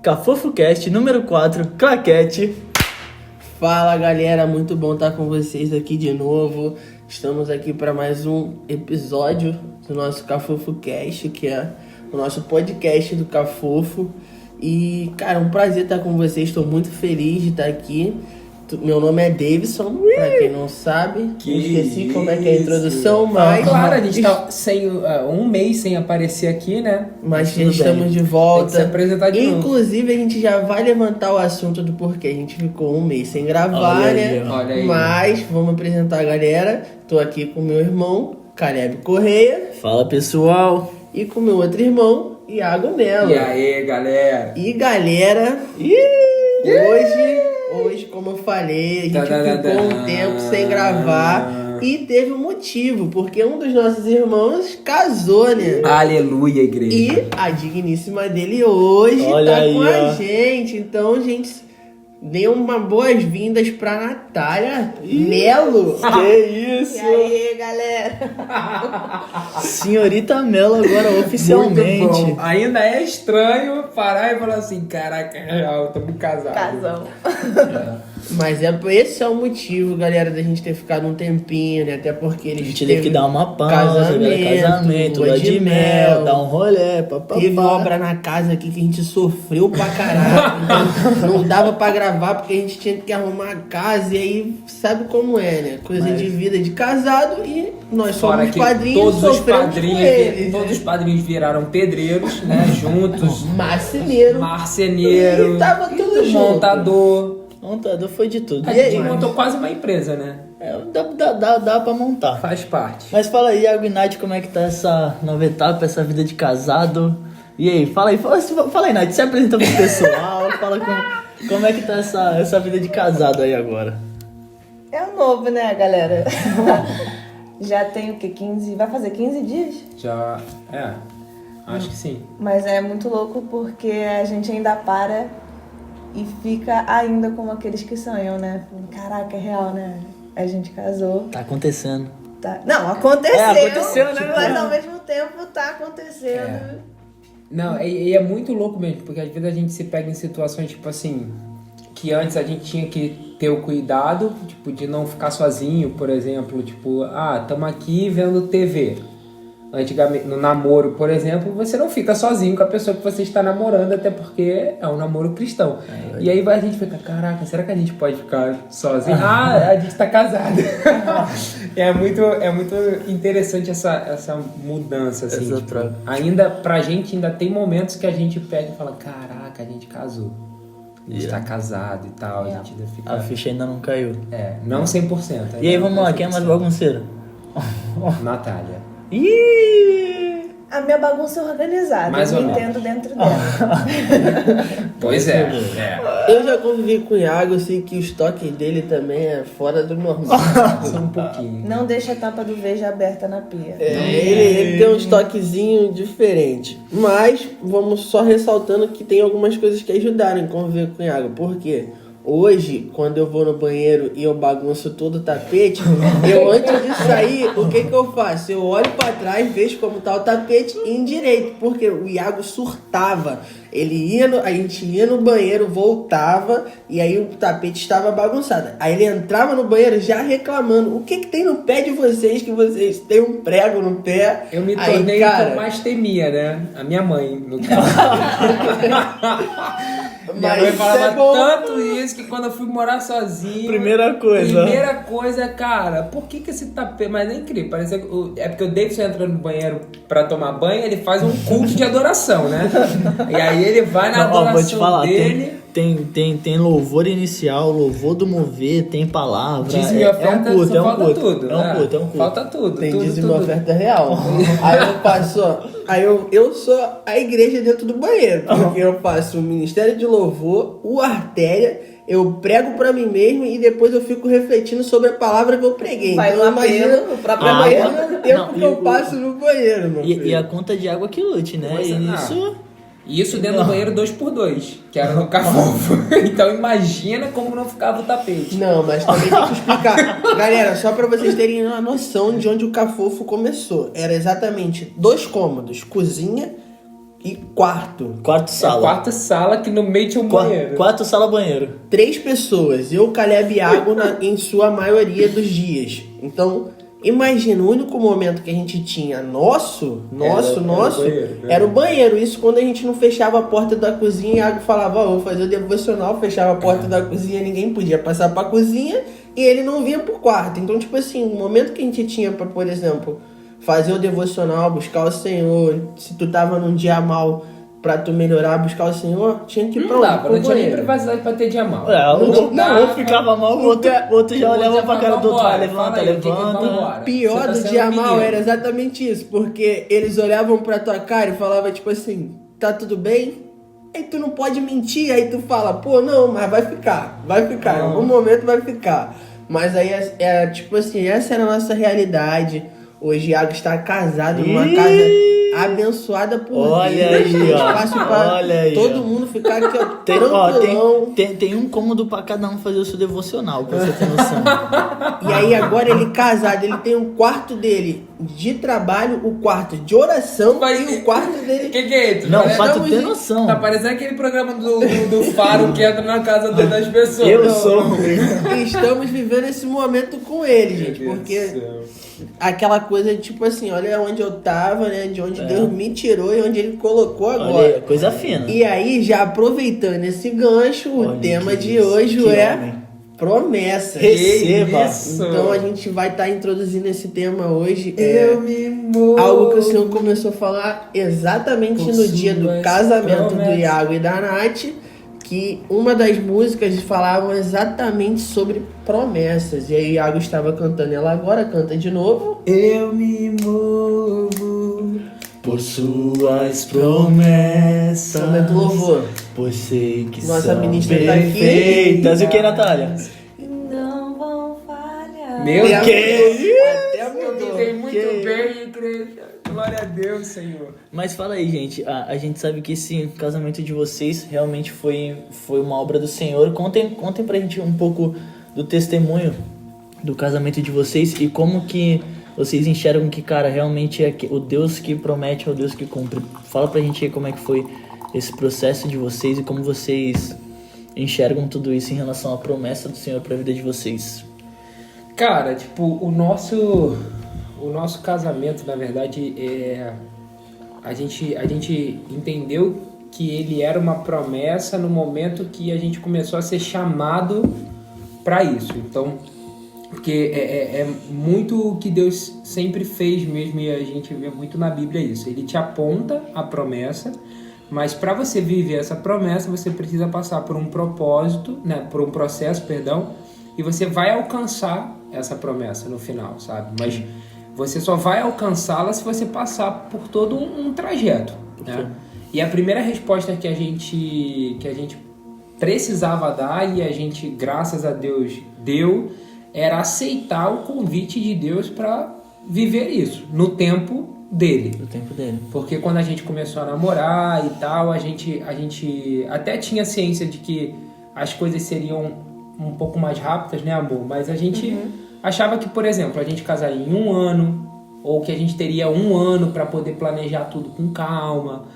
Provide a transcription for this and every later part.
CafofoCast número 4, Claquete. Fala galera, muito bom estar com vocês aqui de novo. Estamos aqui para mais um episódio do nosso CafofoCast, que é o nosso podcast do Cafofo. E, cara, um prazer estar com vocês, estou muito feliz de estar aqui. Meu nome é Davidson, pra quem não sabe. Esqueci como é que é a introdução, mas... Claro, a gente tá um mês sem aparecer aqui, né? Mas estamos de volta. Tem que se apresentar de novo. Inclusive, a gente já vai levantar o assunto do porquê. A gente ficou um mês sem gravar, né? Olha aí. Mas vamos apresentar a galera. Tô aqui com meu irmão, Caleb Correia. Fala, pessoal. E com meu outro irmão, Iago Melo. E aí, galera? E galera, hoje, como eu falei, a gente ficou um tempo sem gravar e teve um motivo, porque um dos nossos irmãos casou, né? Aleluia, igreja. E a digníssima dele hoje Olha tá aí, com ó. a gente. Então, gente, dê uma boas-vindas pra Natália Melo. Que isso? E aí, galera? Senhorita Melo agora Muito oficialmente. bom. Ainda é estranho parar e falar assim, caraca, é real, estamos casados. Casão. Mas esse é o motivo, galera, da gente ter ficado um tempinho, né? Até porque A eles gente teve que dar uma pausa, casamento, lua lua de mel, dar um rolê, papapá. Teve obra na casa aqui que a gente sofreu pra caralho. Então, não dava pra gravar porque a gente tinha que arrumar a casa. E aí, sabe como é, né? Coisa de vida de casado e nós Fora somos que padrinhos, todos os sofremos com padrinhos, eles. todos os padrinhos viraram pedreiros, né? Juntos. Marceneiro. Marceneiro. E tava tudo junto. Montador. Montador foi de tudo. A E aí? gente montou quase uma empresa, né? Dá pra montar. Faz parte. Mas fala aí, Iago e Nath, como é que tá essa nova etapa, essa vida de casado? E aí, fala aí, Nath, se apresenta pro pessoal, fala como é que tá essa vida de casado aí agora. É o novo, né, galera? Já tem o quê? 15? Vai fazer 15 dias? Já. Acho que sim. Mas é muito louco porque a gente ainda para e fica ainda como aqueles que sonham, né? Caraca, é real, né? A gente casou. Tá acontecendo. Tá. Não, aconteceu. Aconteceu, né? Mas ao mesmo tempo tá acontecendo. Não, e é muito louco mesmo, porque às vezes a gente se pega em situações, tipo assim, que antes a gente tinha que ter o cuidado, tipo, de não ficar sozinho, por exemplo, tipo, estamos aqui vendo TV. Antigamente, no namoro, por exemplo, você não fica sozinho com a pessoa que você está namorando, até porque é um namoro cristão. E aí a gente fica, caraca, será que a gente pode ficar sozinho? A gente tá casado. é muito interessante essa mudança, assim. Essa Tipo, troca. ainda, pra gente, ainda tem momentos que a gente pega e fala, caraca, a gente casou. A gente tá casado e tal, a gente ainda fica... A ficha ainda não caiu. não 100%. E aí, vamos lá, quem é mais bagunceiro? Natália. Ih! A minha bagunça é organizada. Mais eu ou me menos. entendo dentro dela. Pois é. Eu já convivi com o Iago, eu sei que o estoque dele também é fora do normal. Só um pouquinho. Não deixa a tampa do veja aberta na pia. Ele tem um estoquezinho diferente. Mas vamos só ressaltando que tem algumas coisas que ajudaram em conviver com o Iago. Por quê? Hoje, quando eu vou no banheiro e eu bagunço todo o tapete, eu antes de sair, o que eu faço? Eu olho pra trás, vejo como tá o tapete indireito, porque o Iago surtava. A gente ia no banheiro, voltava e aí o tapete estava bagunçado. Aí ele entrava no banheiro já reclamando: o que tem no pé de vocês, que vocês têm um prego no pé? Eu me Aí, tornei o que cara, eu mais temia, né? A minha mãe, no caso. Minha mãe isso falava é bom. tanto isso que quando eu fui morar sozinho... Primeira coisa, cara, por que esse tapete... Mas é incrível, parece que é porque o Davidson entra no banheiro pra tomar banho, ele faz um culto de adoração, né? E aí ele vai na adoração vou te falar, dele... tem louvor inicial, louvor do mover, tem palavra. Dízimo e oferta, é um culto, só falta culto. tudo. É um culto. Falta tudo. Tem tudo, dízimo e tudo. oferta real. Aí eu passo, aí eu sou a igreja dentro do banheiro, porque eu faço o ministério de louvor, o artéria, eu prego pra mim mesmo e depois eu fico refletindo sobre a palavra que eu preguei. Vai Então no apelo, no próprio imagina banheiro. o tempo Não, que e eu o- passo no banheiro, meu filho. E a conta de água que lute, né? Pois é, Isso... E isso dentro do banheiro 2x2, que era no Cafofo. Então imagina como não ficava o tapete. Não, mas também tem que explicar. Galera, só pra vocês terem uma noção de onde o Cafofo começou. Era exatamente 2 cômodos, cozinha e quarto. Quarto É a sala. quarta sala que no meio tinha um banheiro. Quarto sala, banheiro. 3 pessoas, eu, Caleb e Iago em sua maioria dos dias. Então, imagina, o único momento que a gente tinha nosso, era o banheiro. Isso quando a gente não fechava a porta da cozinha, Iago falava, ó, vou fazer o devocional, fechava a porta da cozinha, ninguém podia passar pra cozinha e ele não vinha pro quarto. Então, tipo assim, o momento que a gente tinha pra, por exemplo, fazer o devocional, buscar o Senhor, se tu tava num dia mal, pra tu melhorar, buscar o Senhor, tinha que ir pra Não onde? dava, Pro não tinha nem banheiro. privacidade pra ter dia mal. Ou ficava mal, o outro já olhava pra cara do outro, Vambora, levanta, fala aí, o que que levanta. vambora? Pior Você tá do sendo dia um mal menino. era exatamente isso, porque eles olhavam pra tua cara e falavam tipo assim, tá tudo bem? Aí tu não pode mentir, aí tu fala, pô, não, mas vai ficar, em algum momento vai ficar. Mas aí é tipo assim, essa era a nossa realidade. Hoje Iago está casado numa casa abençoada por Olha Deus, aí, tem ó. espaço pra Olha aí, todo ó. mundo ficar aqui, ó, Ó, tranquilão. tem um cômodo pra cada um fazer o seu devocional, pra você ter noção. E aí agora ele casado, ele tem um quarto dele de trabalho, o quarto de oração e o quarto dele... Que é isso? Não, Parece- pra tu ter gente, noção. Tá parecendo aquele programa do Faro que entra na casa das pessoas. Eu Não. sou. E estamos vivendo esse momento com ele, gente, Meu Deus porque do céu. aquela coisa de tipo assim, olha onde eu tava, né, de onde Deus me tirou e onde ele colocou Olha agora. aí, coisa fina. E aí, já aproveitando esse gancho, o Olha tema que de isso, hoje que é homem. promessas. Receba. isso? Então a gente vai estar introduzindo esse tema hoje. Eu me movo. Algo que o Senhor começou a falar exatamente Por no dia do suas casamento do promessas. Iago e da Nath, que uma das músicas falavam exatamente sobre promessas. E aí Iago estava cantando, ela agora canta de novo. Eu me movo. Por suas promessas. Momento do louvor. Pois sei que Nossa são ministra tá aqui. perfeitas. E o que, Natália? Não vão falhar. Meu Até Deus. Até Eu mudou. me dei muito Que- bem, igreja. Glória a Deus, Senhor. Mas fala aí, gente. A gente sabe que esse casamento de vocês realmente foi uma obra do Senhor. Contem pra gente um pouco do testemunho do casamento de vocês e como que vocês enxergam que, cara, realmente é o Deus que promete é o Deus que cumpre. Fala pra gente aí como é que foi esse processo de vocês e como vocês enxergam tudo isso em relação à promessa do Senhor pra vida de vocês. Cara, tipo, o nosso casamento, na verdade, a gente entendeu que ele era uma promessa no momento que a gente começou a ser chamado para isso. Então, porque é muito o que Deus sempre fez mesmo, e a gente vê muito na Bíblia isso. Ele te aponta a promessa, mas para você viver essa promessa, você precisa passar por um propósito, né, por um processo, perdão, e você vai alcançar essa promessa no final, sabe? Mas você só vai alcançá-la se você passar por todo um trajeto, né? E a primeira resposta que a gente precisava dar, e a gente, graças a Deus, deu, era aceitar o convite de Deus para viver isso, no tempo dele. Do tempo dele. Porque quando a gente começou a namorar e tal, a gente até tinha ciência de que as coisas seriam um pouco mais rápidas, né, amor? Mas a gente achava que, por exemplo, a gente casaria em 1 ano, ou que a gente teria 1 ano para poder planejar tudo com calma.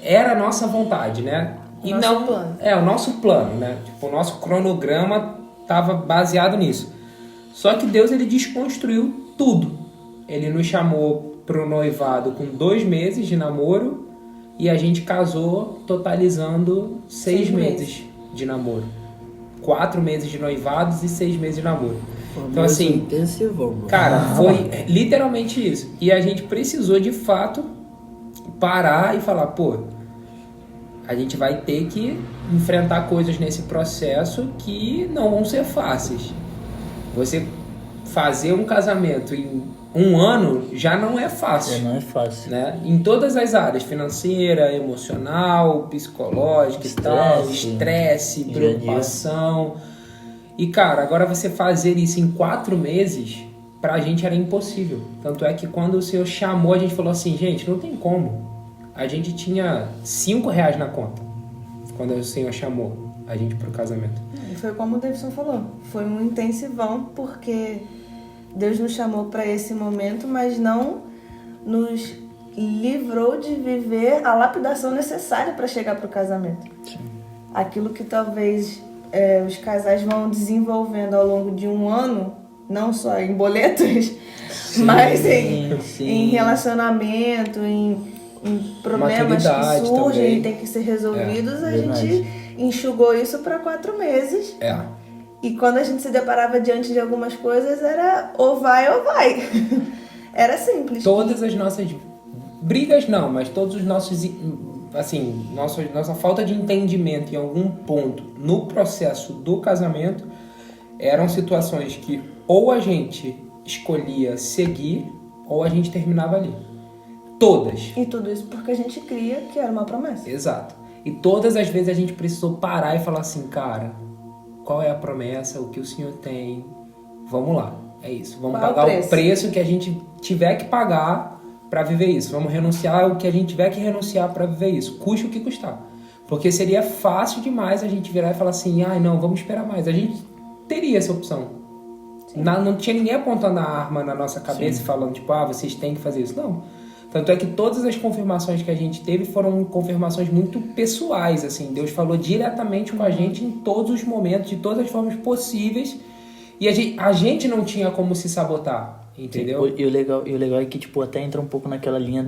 Era a nossa vontade, né? Nosso plano. É, o nosso plano, né? Tipo, o nosso cronograma estava baseado nisso. Só que Deus, ele desconstruiu tudo. Ele nos chamou pro noivado com 2 meses de namoro e a gente casou totalizando 6 meses de namoro. 4 meses de noivados e 6 meses de namoro. Então, assim, intensivão, mano. cara, foi literalmente isso. E a gente precisou, de fato, parar e falar, pô, a gente vai ter que enfrentar coisas nesse processo que não vão ser fáceis. Você fazer um casamento em 1 ano já não é fácil. Não é fácil. Né? Em todas as áreas, financeira, emocional, psicológica e tal, estresse, dia a dia. preocupação. E cara, agora você fazer isso em 4 meses, pra gente era impossível. Tanto é que quando o Senhor chamou, a gente falou assim, gente, não tem como. A gente tinha R$5 na conta quando o Senhor chamou a gente pro casamento. Foi como o Davidson falou, foi um intensivão, porque Deus nos chamou para esse momento, mas não nos livrou de viver a lapidação necessária para chegar pro casamento. Sim. Aquilo que talvez os casais vão desenvolvendo ao longo de um ano, não só em boletos, mas em relacionamento, em problemas que surgem também. e têm que ser resolvidos, a verdade. gente enxugou isso para 4 meses. E quando a gente se deparava diante de algumas coisas, era ou vai ou vai. Era simples. Todas as nossas brigas não, mas todos os nossos, assim, nossa falta de entendimento em algum ponto no processo do casamento eram situações que ou a gente escolhia seguir ou a gente terminava ali. Todas. E tudo isso porque a gente cria que era uma promessa. Exato. E todas as vezes a gente precisou parar e falar assim, cara, qual é a promessa, o que o Senhor tem? Vamos lá, é isso. Vamos Qual pagar é o preço que a gente tiver que pagar para viver isso. Vamos renunciar o que a gente tiver que renunciar para viver isso. Custe o que custar. Porque seria fácil demais a gente virar e falar assim, não, vamos esperar mais. A gente teria essa opção. Não tinha ninguém apontando a arma na nossa cabeça e falando, tipo, vocês têm que fazer isso. Não. Tanto é que todas as confirmações que a gente teve foram confirmações muito pessoais, assim. Deus falou diretamente com a gente em todos os momentos, de todas as formas possíveis. E a gente não tinha como se sabotar, entendeu? E o legal é que, tipo, até entra um pouco naquela linha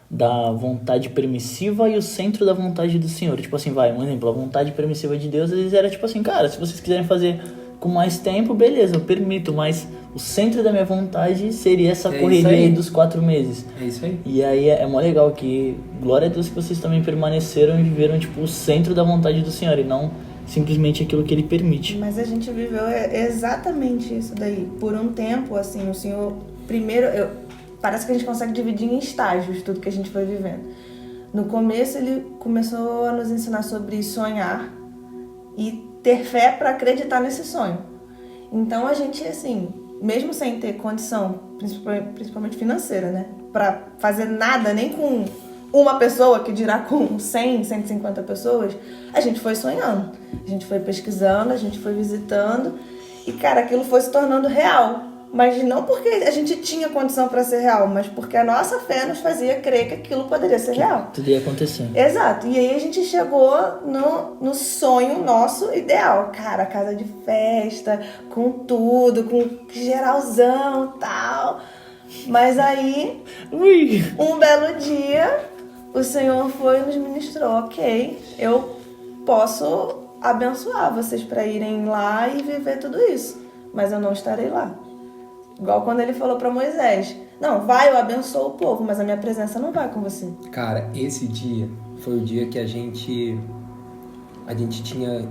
da vontade permissiva e o centro da vontade do Senhor. Tipo assim, um exemplo, a vontade permissiva de Deus, eles era tipo assim, cara, se vocês quiserem fazer com mais tempo, beleza, eu permito, mas o centro da minha vontade seria essa correria aí dos 4 meses. É isso aí. E aí é mó legal que, glória a Deus que vocês também permaneceram e viveram, tipo, o centro da vontade do Senhor e não simplesmente aquilo que Ele permite. Mas a gente viveu exatamente isso daí. Por um tempo, assim, o Senhor... Primeiro, parece que a gente consegue dividir em estágios tudo que a gente foi vivendo. No começo, Ele começou a nos ensinar sobre sonhar e ter fé para acreditar nesse sonho. Então, a gente, assim, mesmo sem ter condição, principalmente financeira, né? Para fazer nada, nem com uma pessoa, que dirá com 100, 150 pessoas, a gente foi sonhando. A gente foi pesquisando, a gente foi visitando. E, cara, aquilo foi se tornando real. Mas não porque a gente tinha condição para ser real, mas porque a nossa fé nos fazia crer que aquilo poderia ser real. Tudo ia acontecer. Exato. E aí a gente chegou no sonho nosso ideal. Cara, casa de festa, com tudo, com geralzão e tal. Mas aí, um belo dia, o Senhor foi e nos ministrou. Ok, eu posso abençoar vocês para irem lá e viver tudo isso. Mas eu não estarei lá. Igual quando ele falou para Moisés. Não, vai, eu abençoo o povo, mas a minha presença não vai com você. Cara, esse dia foi o dia que a gente tinha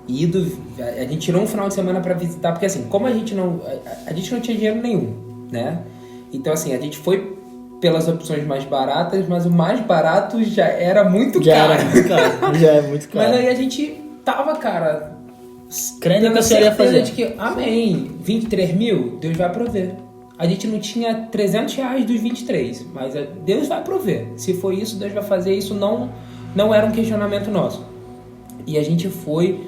ido, a gente tirou um final de semana para visitar, porque assim, como a gente não tinha dinheiro nenhum, né? Então assim, a gente foi pelas opções mais baratas, mas o mais barato já era muito caro. Já é muito caro. Mas aí a gente tava, cara, crendo que você ia fazer. De que, amém, 23 mil, Deus vai prover. A gente não tinha 300 reais dos 23, mas Deus vai prover. Se for isso, Deus vai fazer isso, não era um questionamento nosso. E a gente foi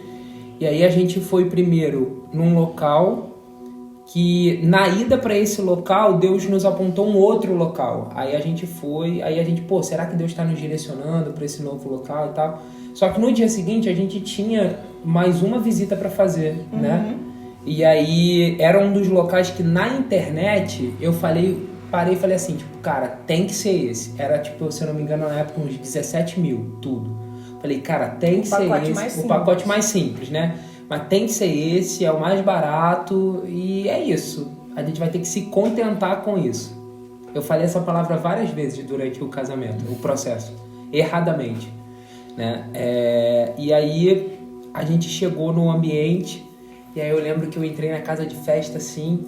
primeiro num local que, na ida para esse local, Deus nos apontou um outro local. Aí a gente, será que Deus está nos direcionando para esse novo local e tal? Só que no dia seguinte a gente tinha mais uma visita para fazer, né? E aí era um dos locais que na internet eu parei e falei assim, tipo, cara, tem que ser esse. Era tipo, se eu não me engano, na época uns 17 mil, tudo. Falei, cara, tem que ser esse. O pacote mais simples, né? Mas tem que ser esse, é o mais barato e é isso. A gente vai ter que se contentar com isso. Eu falei essa palavra várias vezes durante o casamento, o processo, erradamente, né? E aí a gente chegou no ambiente e aí eu lembro que eu entrei na casa de festa assim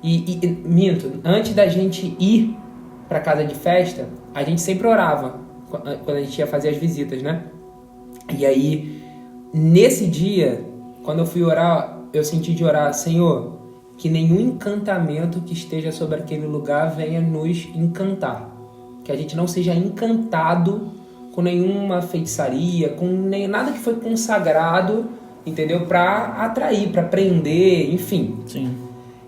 e minto, antes da gente ir pra casa de festa, a gente sempre orava quando a gente ia fazer as visitas, né? E aí, nesse dia, quando eu fui orar, eu senti de orar, Senhor, que nenhum encantamento que esteja sobre aquele lugar venha nos encantar. Que a gente não seja encantado com nenhuma feitiçaria, com nada que foi consagrado, entendeu? Pra atrair, pra prender, enfim. Sim.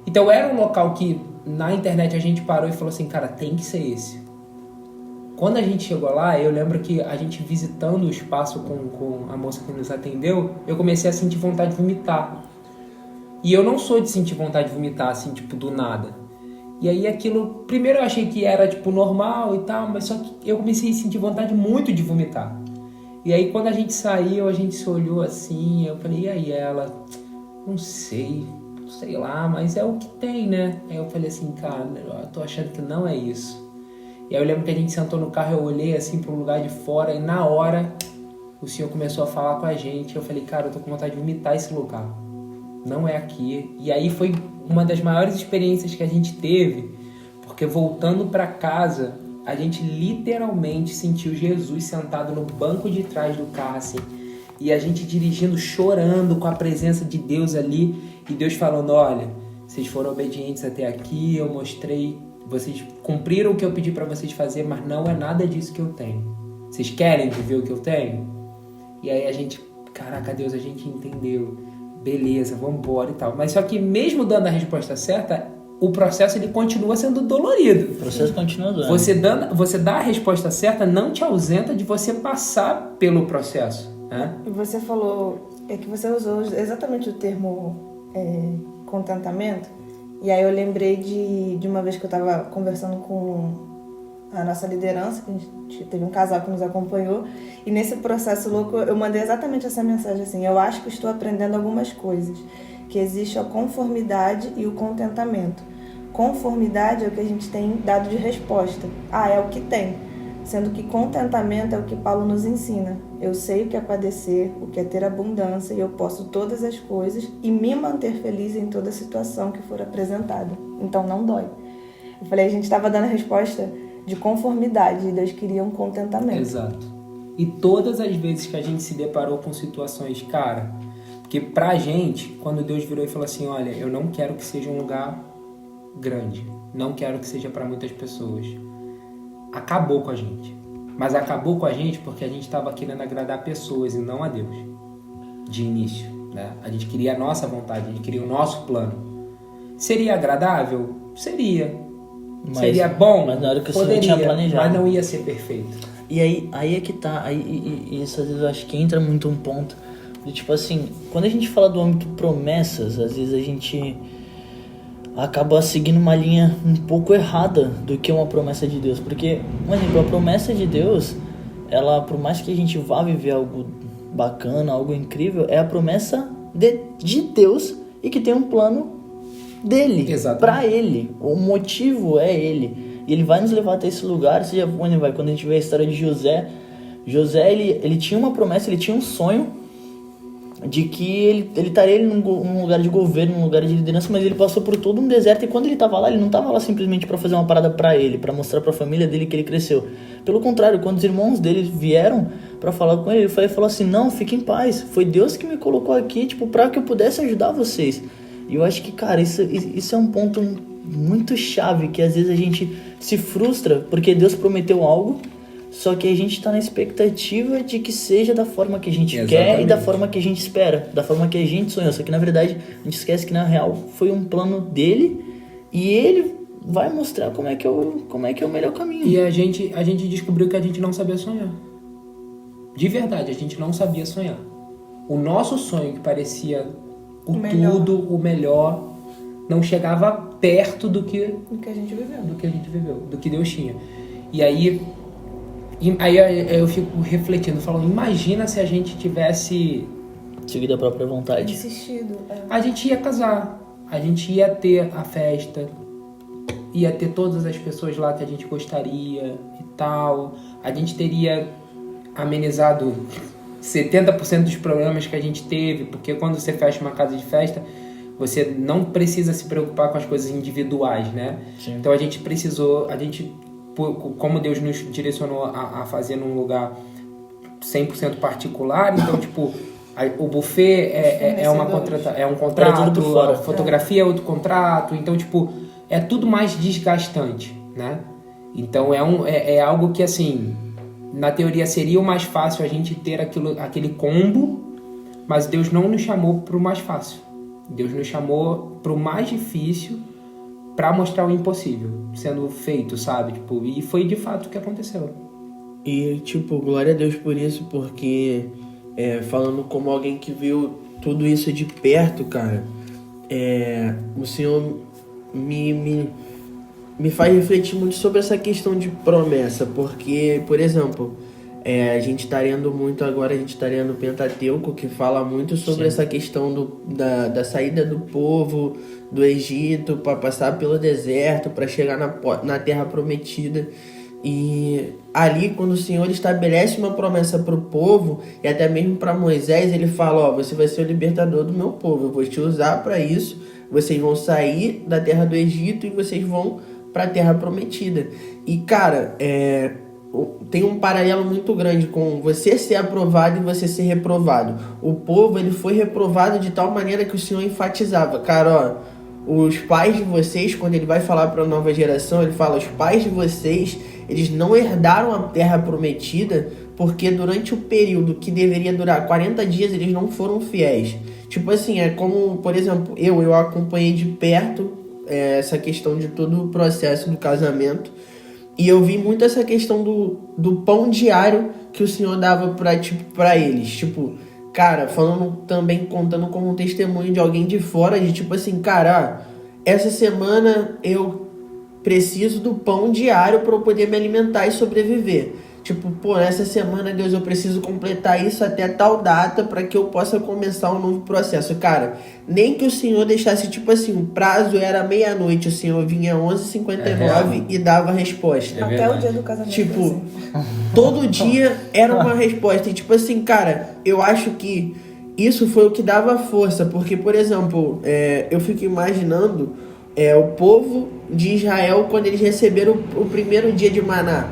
Então era um local que na internet a gente parou e falou assim, cara, tem que ser esse. Quando a gente chegou lá, eu lembro que a gente visitando o espaço com a moça que nos atendeu, eu comecei a sentir vontade de vomitar. E eu não sou de sentir vontade de vomitar, assim, tipo, do nada. E aí aquilo, primeiro eu achei que era, tipo, normal e tal, mas só que eu comecei a sentir vontade muito de vomitar. E aí quando a gente saiu, a gente se olhou assim, eu falei, e aí ela? Não sei lá, mas é o que tem, né? Aí eu falei assim, cara, eu tô achando que não é isso. E aí eu lembro que a gente sentou no carro, eu olhei assim pro lugar de fora e na hora o senhor começou a falar com a gente. Eu falei, cara, eu tô com vontade de vomitar esse lugar. Não é aqui. E aí foi uma das maiores experiências que a gente teve, porque voltando pra casa, a gente literalmente sentiu Jesus sentado no banco de trás do carro, assim. E a gente dirigindo, chorando com a presença de Deus ali. E Deus falando, olha, vocês foram obedientes até aqui, eu mostrei, vocês cumpriram o que eu pedi pra vocês fazer, mas não é nada disso que eu tenho. Vocês querem viver o que eu tenho? E aí a gente, caraca, Deus, a gente entendeu. Beleza, vamos embora e tal. Mas só que mesmo dando a resposta certa, o processo ele continua sendo dolorido. O processo continua doendo. Você dá a resposta certa não te ausenta de você passar pelo processo. Né? E você falou, que você usou exatamente o termo contentamento. E aí eu lembrei de uma vez que eu estava conversando com a nossa liderança, que a gente teve um casal que nos acompanhou, e nesse processo louco eu mandei exatamente essa mensagem assim, eu acho que estou aprendendo algumas coisas, que existe a conformidade e o contentamento. Conformidade é o que a gente tem dado de resposta. É o que tem. Sendo que contentamento é o que Paulo nos ensina. Eu sei o que é padecer, o que é ter abundância, e eu posso todas as coisas e me manter feliz em toda situação que for apresentada. Então não dói. Eu falei, a gente estava dando a resposta de conformidade e Deus queria um contentamento. Exato. E todas as vezes que a gente se deparou com situações, cara, porque pra gente, quando Deus virou e falou assim, olha, eu não quero que seja um lugar grande, não quero que seja para muitas pessoas, acabou com a gente. Mas acabou com a gente porque a gente estava querendo agradar pessoas e não a Deus, de início, né? A gente queria a nossa vontade, a gente queria o nosso plano. Seria agradável? Seria. Seria bom? Mas na hora que o Poderia, senhor tinha planejado. mas não ia ser perfeito. E aí é que tá, e isso às vezes eu acho que entra muito um ponto de tipo assim, quando a gente fala do âmbito promessas, às vezes a gente acaba seguindo uma linha um pouco errada do que uma promessa de Deus, porque, por exemplo, a promessa de Deus, ela, por mais que a gente vá viver algo bacana, algo incrível, é a promessa de Deus e que tem um plano dele, para ele, o motivo é ele. E ele vai nos levar até esse lugar. Você já, quando a gente vê a história de José, ele tinha uma promessa, ele tinha um sonho de que ele estaria num lugar de governo, num lugar de liderança, mas ele passou por todo um deserto, e quando ele estava lá, ele não estava lá simplesmente para fazer uma parada para ele, para mostrar para a família dele que ele cresceu. Pelo contrário, quando os irmãos dele vieram para falar com ele, ele falou assim, não, fique em paz, foi Deus que me colocou aqui, tipo, para que eu pudesse ajudar vocês. E eu acho que, cara, isso é um ponto muito chave, que às vezes a gente se frustra porque Deus prometeu algo, só que a gente está na expectativa de que seja da forma que a gente quer e da forma que a gente espera, da forma que a gente sonhou. Só que na verdade a gente esquece que na real foi um plano dele e ele vai mostrar como é que é o melhor caminho. E a gente descobriu que a gente não sabia sonhar. De verdade, a gente não sabia sonhar. O nosso sonho, que parecia o melhor, não chegava perto do que a gente viveu, do que Deus tinha. E aí eu fico refletindo, falando, imagina se a gente tivesse seguido a própria vontade, insistido. A gente ia casar, a gente ia ter a festa, ia ter todas as pessoas lá que a gente gostaria e tal, a gente teria amenizado 70% dos problemas que a gente teve, porque quando você fecha uma casa de festa, você não precisa se preocupar com as coisas individuais, né? Sim. Então como Deus nos direcionou a fazer num lugar 100% particular, então, tipo, o buffet é um contrato, a fotografia é outro contrato, então, tipo, é tudo mais desgastante, né? Então, é algo que, assim, na teoria seria o mais fácil a gente ter aquele combo, mas Deus não nos chamou para o mais fácil. Deus nos chamou para o mais difícil, para mostrar o impossível sendo feito, sabe? Tipo, e foi de fato o que aconteceu. E, tipo, glória a Deus por isso, porque falando como alguém que viu tudo isso de perto, cara, o Senhor me faz refletir muito sobre essa questão de promessa, porque, por exemplo, a gente tá lendo muito agora, a gente tá lendo o Pentateuco, que fala muito sobre essa questão da saída do povo do Egito para passar pelo deserto, para chegar na Terra Prometida. E ali, quando o Senhor estabelece uma promessa para o povo, e até mesmo para Moisés, ele fala, você vai ser o libertador do meu povo, eu vou te usar para isso, vocês vão sair da terra do Egito e vocês vão para a Terra Prometida. E, cara, tem um paralelo muito grande com você ser aprovado e você ser reprovado. O povo, ele foi reprovado de tal maneira que o Senhor enfatizava, cara, os pais de vocês, quando ele vai falar para a nova geração, ele fala, os pais de vocês, eles não herdaram a Terra Prometida porque durante o período que deveria durar 40 dias, eles não foram fiéis. Tipo assim, é como, por exemplo, eu acompanhei de perto essa questão de todo o processo do casamento, e eu vi muito essa questão do pão diário que o Senhor dava pra eles. Tipo, cara, falando também, contando como um testemunho de alguém de fora, de tipo assim, cara, essa semana eu preciso do pão diário para eu poder me alimentar e sobreviver. Tipo, nessa semana, Deus, eu preciso completar isso até tal data para que eu possa começar um novo processo. Cara, nem que o Senhor deixasse, tipo assim, o prazo era meia-noite, o Senhor vinha 11h59 e dava a resposta. Até o dia do casamento. Tipo, todo dia era uma resposta. E tipo assim, cara, eu acho que isso foi o que dava força. Porque, por exemplo, eu fico imaginando o povo de Israel quando eles receberam o primeiro dia de maná.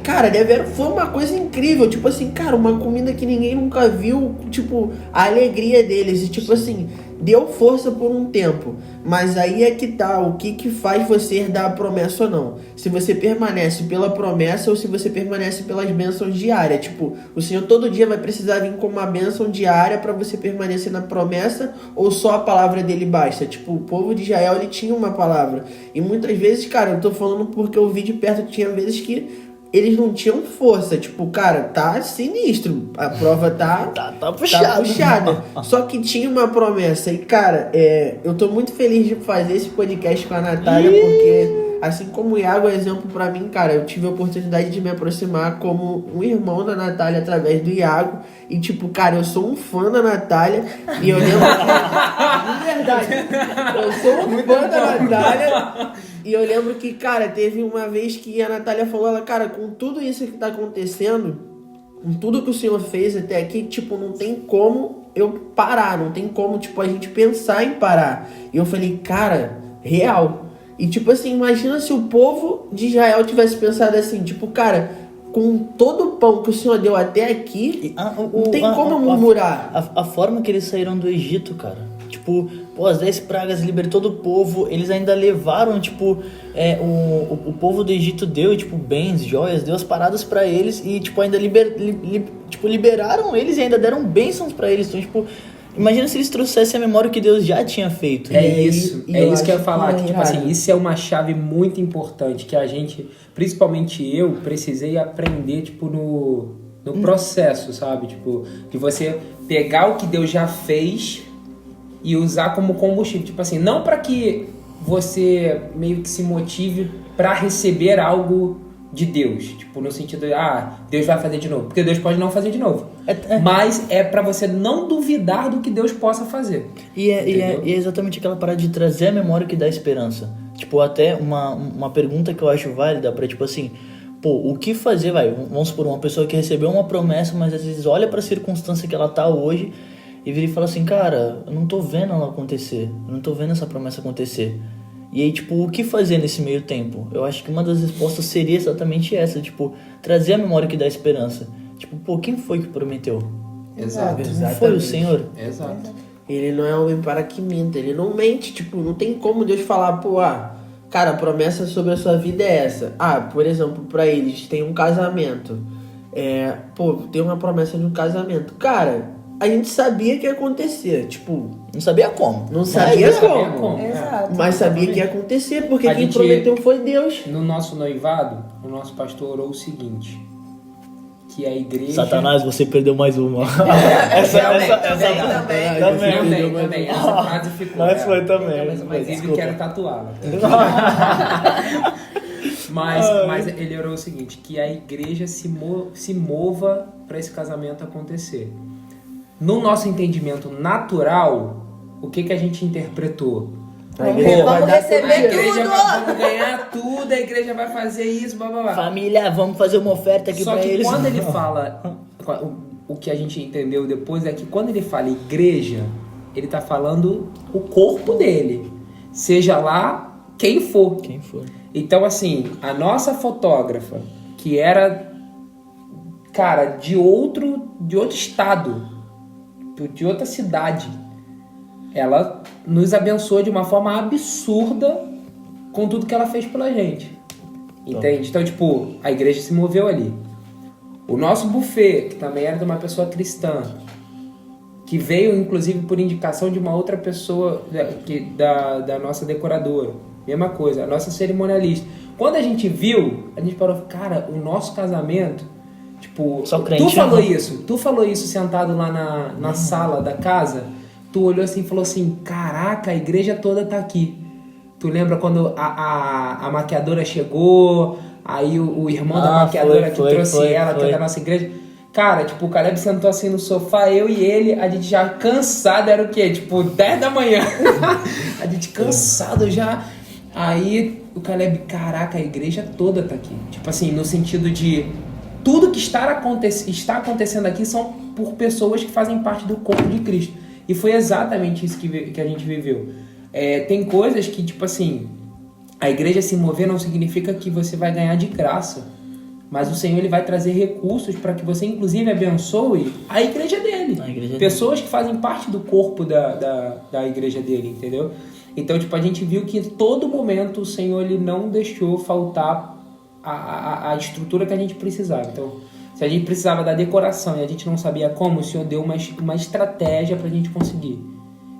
Cara, foi uma coisa incrível, tipo assim, cara, uma comida que ninguém nunca viu, tipo, a alegria deles, e tipo assim, deu força por um tempo, mas aí é que tá, o que faz você herdar a promessa ou não, se você permanece pela promessa ou se você permanece pelas bênçãos diárias, tipo, o Senhor todo dia vai precisar vir com uma bênção diária para você permanecer na promessa, ou só a palavra dele basta, tipo, o povo de Israel, ele tinha uma palavra, e muitas vezes, cara, eu tô falando porque eu vi de perto, tinha vezes que eles não tinham força, tipo, cara, tá sinistro, a prova tá puxada. Só que tinha uma promessa. E, cara, eu tô muito feliz de fazer esse podcast com a Natália, porque, assim como o Iago é exemplo pra mim, cara, eu tive a oportunidade de me aproximar como um irmão da Natália através do Iago. E, tipo, cara, eu sou um fã da Natália. E eu lembro que, de verdade, eu sou um fã da Natália. E eu lembro que, cara, teve uma vez que a Natália falou, cara, com tudo isso que tá acontecendo, com tudo que o Senhor fez até aqui, tipo, não tem como eu parar, não tem como, tipo, a gente pensar em parar. E eu falei, cara, real. E, tipo assim, imagina se o povo de Israel tivesse pensado assim, tipo, cara, com todo o pão que o Senhor deu até aqui, não tem como murmurar. A forma que eles saíram do Egito, cara. Tipo, as 10 pragas libertou do povo, eles ainda levaram, tipo, o povo do Egito deu, tipo, bens, joias, deu as paradas pra eles e, tipo, ainda liberaram eles e ainda deram bênçãos pra eles. Então, tipo, imagina se eles trouxessem a memória que Deus já tinha feito. É isso que eu ia falar, que, tipo assim, isso é uma chave muito importante que a gente, principalmente eu, precisei aprender, tipo, no processo, sabe? Tipo, de você pegar o que Deus já fez e usar como combustível, tipo assim, não para que você meio que se motive para receber algo de Deus, tipo, no sentido de, Deus vai fazer de novo, porque Deus pode não fazer de novo, mas é para você não duvidar do que Deus possa fazer. E é exatamente aquela parada de trazer a memória que dá esperança. Tipo, até uma pergunta que eu acho válida pra, tipo assim, o que fazer, vamos supor, uma pessoa que recebeu uma promessa, mas às vezes olha pra circunstância que ela tá hoje e vira e fala assim, cara, eu não tô vendo ela acontecer, eu não tô vendo essa promessa acontecer. E aí, tipo, o que fazer nesse meio tempo? Eu acho que uma das respostas seria exatamente essa, tipo, trazer a memória que dá esperança. Tipo, quem foi que prometeu? Exato. Não foi o Senhor? Exato. Ele não é homem para que minta, ele não mente, tipo, não tem como Deus falar, cara, a promessa sobre a sua vida é essa. Por exemplo, pra eles, tem um casamento. Tem uma promessa de um casamento. Cara, a gente sabia que ia acontecer, tipo... Não sabia como. Não sabia como. Exato. Mas sabia que ia acontecer, porque quem gente, prometeu foi Deus. No nosso noivado, o nosso pastor orou o seguinte: que a igreja... Satanás, você perdeu mais uma. Também. Essa frase ficou. Mas foi também. Mas ele Desculpa. quer tatuá-la. Mas ele orou o seguinte, que a igreja se mova para esse casamento acontecer. No nosso entendimento natural, o que a gente interpretou? Vamos A receber igreja tudo! vamos ganhar tudo, a igreja vai fazer isso, blá blá blá. Família, vamos fazer uma oferta aqui Só pra que eles. quando ele fala, o que a gente entendeu depois é que quando ele fala igreja, ele tá falando o corpo dele, seja lá quem for. Quem for. Então, assim, a nossa fotógrafa, que era, cara, de outro estado, de outra cidade, ela nos abençoou de uma forma absurda com tudo que ela fez pela gente. Entende? Então, tipo, a igreja se moveu ali. O nosso buffet, que também era de uma pessoa cristã, que veio, inclusive, por indicação de uma outra pessoa da nossa decoradora. Mesma coisa, a nossa cerimonialista. Quando a gente viu, a gente parou, cara, o nosso casamento, tipo, Só crente, tu falou isso sentado lá na sala da casa, tu olhou assim e falou assim, caraca, a igreja toda tá aqui. Tu lembra quando a maquiadora chegou, aí o irmão da maquiadora que trouxe ela, que é da nossa igreja... Cara, tipo, o Caleb sentou assim no sofá, eu e ele, a gente já cansado, era o quê? Tipo, 10 da manhã. A gente cansado já. Aí o Caleb, caraca, a igreja toda tá aqui. Tipo assim, no sentido de tudo que está acontecendo aqui são por pessoas que fazem parte do corpo de Cristo. E foi exatamente isso que a gente viveu. Tem coisas que, tipo assim, a igreja se mover não significa que você vai ganhar de graça. Mas o Senhor ele vai trazer recursos para que você, inclusive, abençoe a igreja dele. Pessoas que fazem parte do corpo da igreja dele, entendeu? Então, tipo, a gente viu que em todo momento o Senhor ele não deixou faltar a estrutura que a gente precisava. Então, se a gente precisava da decoração e a gente não sabia como, o Senhor deu uma estratégia para a gente conseguir.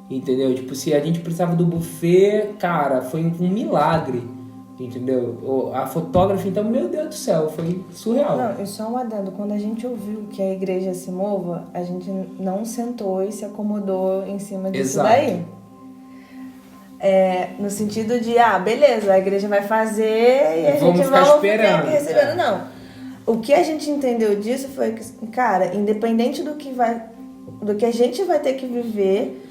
Entendeu? Tipo, se a gente precisava do buffet, cara, foi um milagre. Entendeu? A fotógrafa, então, meu Deus do céu, foi surreal. Não, e só um adendo, quando a gente ouviu que a igreja se mova, a gente não sentou e se acomodou em cima disso daí. No sentido de, beleza, a igreja vai fazer e a gente vai esperando. Recebendo. Não. O que a gente entendeu disso foi que, cara, independente do que a gente vai ter que viver,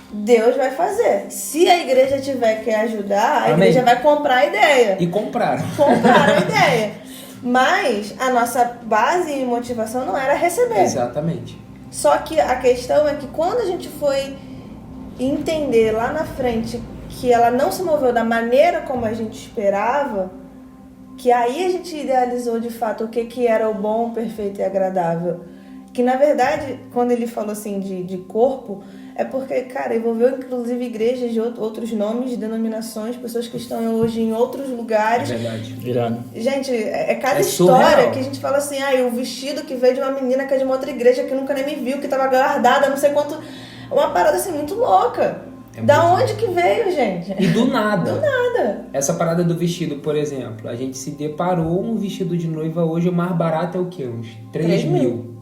Deus vai fazer. Se a igreja tiver que ajudar, a igreja vai comprar a ideia. E compraram. Compraram a ideia. Mas a nossa base e motivação não era receber. Exatamente. Só que a questão é que quando a gente foi entender lá na frente que ela não se moveu da maneira como a gente esperava, que aí a gente idealizou de fato o que era o bom, perfeito e agradável. Que na verdade, quando ele falou assim de corpo, é porque, cara, envolveu inclusive igrejas de outros nomes, denominações, pessoas que estão hoje em outros lugares. É verdade. Virado. Gente, cada história surreal. Que a gente fala assim, o vestido que veio de uma menina que é de uma outra igreja que nunca nem me viu, que tava guardada, não sei quanto. Uma parada assim muito louca. Da onde que veio, gente? E do nada. Do nada. Essa parada do vestido, por exemplo, a gente se deparou um vestido de noiva hoje, o mais barato é o quê? Uns 3 mil.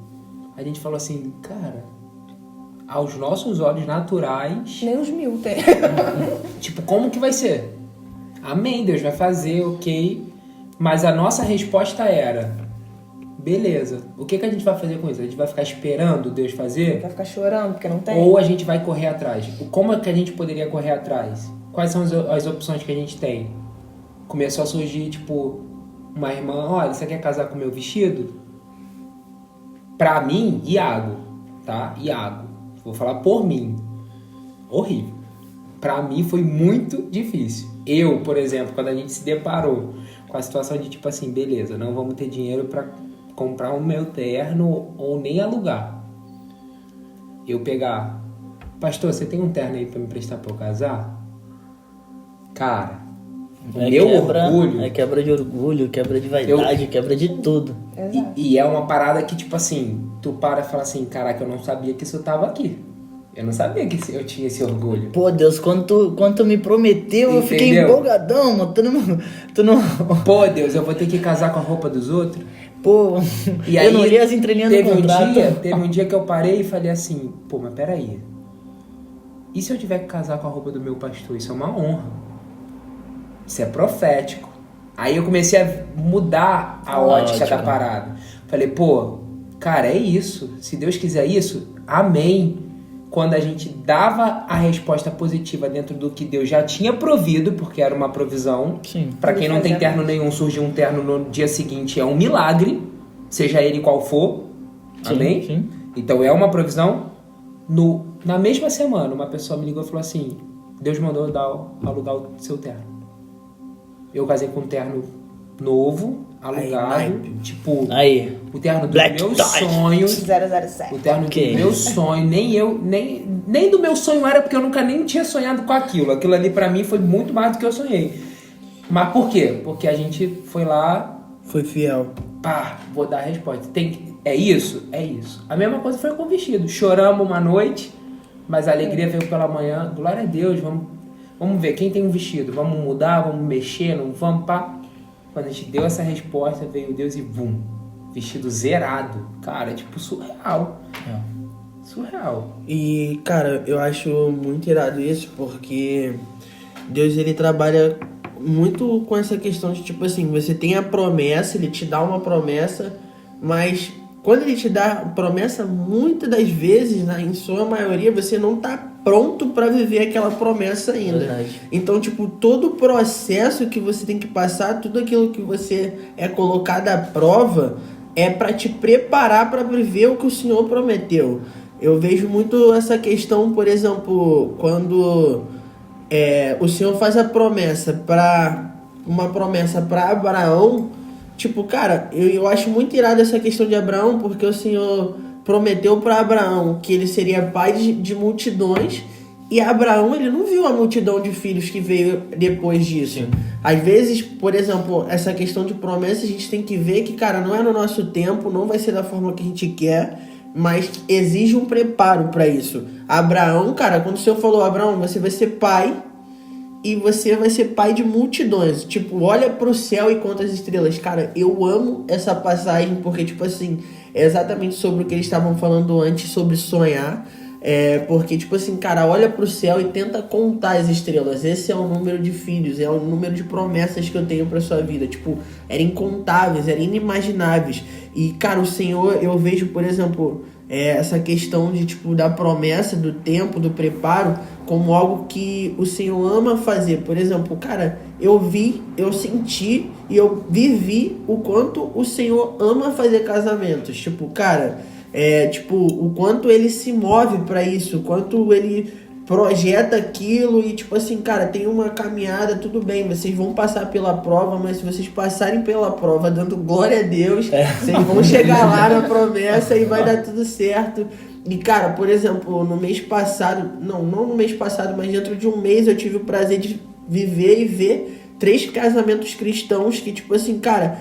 A gente falou assim, cara, aos nossos olhos naturais... Nem uns 1.000 tem. Tipo, como que vai ser? Amém, Deus vai fazer, ok. Mas a nossa resposta era... Beleza, o que a gente vai fazer com isso? A gente vai ficar esperando Deus fazer? Vai ficar chorando porque não tem? Ou a gente vai correr atrás? Como é que a gente poderia correr atrás? Quais são as opções que a gente tem? Começou a surgir, tipo, uma irmã... Olha, você quer casar com o meu vestido? Pra mim, Iago, tá? Iago. Vou falar por mim. Horrível. Pra mim foi muito difícil. Eu, por exemplo, quando a gente se deparou com a situação de tipo assim, beleza, não vamos ter dinheiro pra comprar o meu terno ou nem alugar. Eu pegar, pastor, você tem um terno aí pra me emprestar pra eu casar? Cara, meu orgulho... É quebra de orgulho, quebra de vaidade, quebra de tudo. E é uma parada que, tipo assim, tu para e fala assim, caraca, eu não sabia que isso tava aqui. Eu não sabia que eu tinha esse orgulho. Pô, Deus, quando tu me prometeu, eu fiquei empolgadão, mano. Tu não... Pô, Deus, eu vou ter que casar com a roupa dos outros? Pô, E eu aí, não li as entrelinhas do contrato. Teve um dia que eu parei e falei assim, pô, mas peraí. E se eu tiver que casar com a roupa do meu pastor? Isso é uma honra. Isso é profético. Aí eu comecei a mudar a ótica da parada. Falei, pô, cara, é isso. Se Deus quiser isso, amém. Quando a gente dava a resposta positiva dentro do que Deus já tinha provido, porque era uma provisão. Sim. Pra quem não tem terno nenhum, surgir um terno no dia seguinte é um milagre, seja ele qual for. Amém? Sim. Então é uma provisão. Na mesma semana, uma pessoa me ligou e falou assim: Deus mandou alugar o seu terno. Eu casei com um terno novo, alugado, tipo, Aí. o terno do Black meu tie. sonho. 007. O terno Que do meu sonho, nem do meu sonho era, porque eu nunca nem tinha sonhado com aquilo. Aquilo ali pra mim foi muito mais do que eu sonhei. Mas por quê? Porque a gente foi lá, Foi fiel. pá, vou dar a resposta. É isso? É isso. A mesma coisa foi com o vestido. Choramos uma noite, mas a alegria veio pela manhã. Glória a Deus, vamos ver quem tem um vestido. Vamos mudar, vamos mexer, não vamos, pá. Quando a gente deu essa resposta, veio Deus e bum. Vestido zerado. Cara, tipo, surreal. Surreal. E, cara, eu acho muito irado isso, porque Deus, ele trabalha muito com essa questão de, tipo assim, você tem a promessa, ele te dá uma promessa, mas quando ele te dá a promessa, muitas das vezes, em sua maioria, você não tá pronto para viver aquela promessa ainda. Verdade. Então, tipo, todo o processo que você tem que passar, tudo aquilo que você é colocado à prova, é para te preparar para viver o que o Senhor prometeu. Eu vejo muito essa questão, por exemplo, quando o Senhor faz uma promessa para Abraão. Tipo, cara, eu acho muito irado essa questão de Abraão, porque o Senhor prometeu para Abraão que ele seria pai de multidões, e Abraão, ele não viu a multidão de filhos que veio depois disso. Sim. Às vezes, por exemplo, essa questão de promessa, a gente tem que ver que, cara, não é no nosso tempo, não vai ser da forma que a gente quer, mas exige um preparo para isso. Abraão, cara, quando o Senhor falou, Abraão, você vai ser pai, e você vai ser pai de multidões. Tipo, olha pro céu e conta as estrelas. Cara, eu amo essa passagem, porque, tipo assim, é exatamente sobre o que eles estavam falando antes, sobre sonhar. Porque, tipo assim, cara, olha pro céu e tenta contar as estrelas. Esse é o número de filhos, é o número de promessas que eu tenho pra sua vida. Tipo, eram incontáveis, eram inimagináveis. E, cara, o Senhor, eu vejo, por exemplo, essa questão de, tipo, da promessa, do tempo, do preparo, como algo que o Senhor ama fazer. Por exemplo, cara, eu vi, eu senti e eu vivi o quanto o Senhor ama fazer casamentos. Tipo, cara, o quanto ele se move pra isso, o quanto ele projeta aquilo e, tipo assim, cara, tem uma caminhada, tudo bem, vocês vão passar pela prova, mas se vocês passarem pela prova dando glória a Deus, vocês vão chegar lá na promessa e vai dar tudo certo. E, cara, por exemplo, no mês passado, não no mês passado, mas dentro de um mês eu tive o prazer de viver e ver 3 casamentos cristãos que, tipo assim, cara,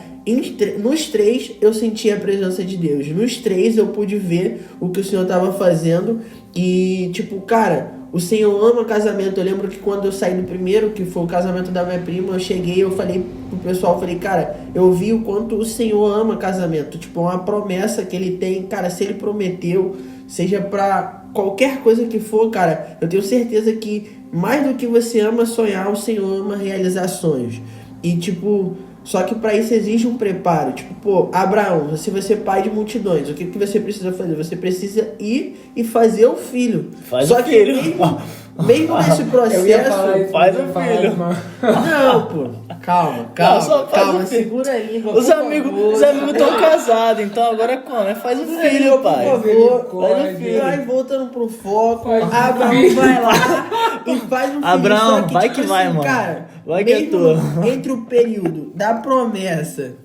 nos 3 eu senti a presença de Deus. Nos 3 eu pude ver o que o Senhor estava fazendo e, tipo, cara, o Senhor ama casamento. Eu lembro que quando eu saí do primeiro, que foi o casamento da minha prima, eu cheguei, eu falei pro pessoal, falei, cara, eu vi o quanto o Senhor ama casamento. Tipo, é uma promessa que ele tem, cara, se ele prometeu, seja pra qualquer coisa que for, cara, eu tenho certeza que mais do que você ama sonhar, o Senhor ama realizar sonhos. E, tipo, só que pra isso exige um preparo. Tipo, pô, Abraão, você vai ser pai de multidões. O que você precisa fazer? Você precisa ir e fazer o filho. Só que filho. Mesmo nesse processo... Faz o filho. Não, pô. Calma. Só faz o filho. Segura a língua, Os amigos estão casados, então agora como? Faz o filho, pai. Por favor, Faz o filho. vai voltando pro foco. Abraão vai lá e faz um filho. Abraão, Só que, vai tipo que vai, assim, mano. Cara, Vai que é mesmo tua. entre o período da promessa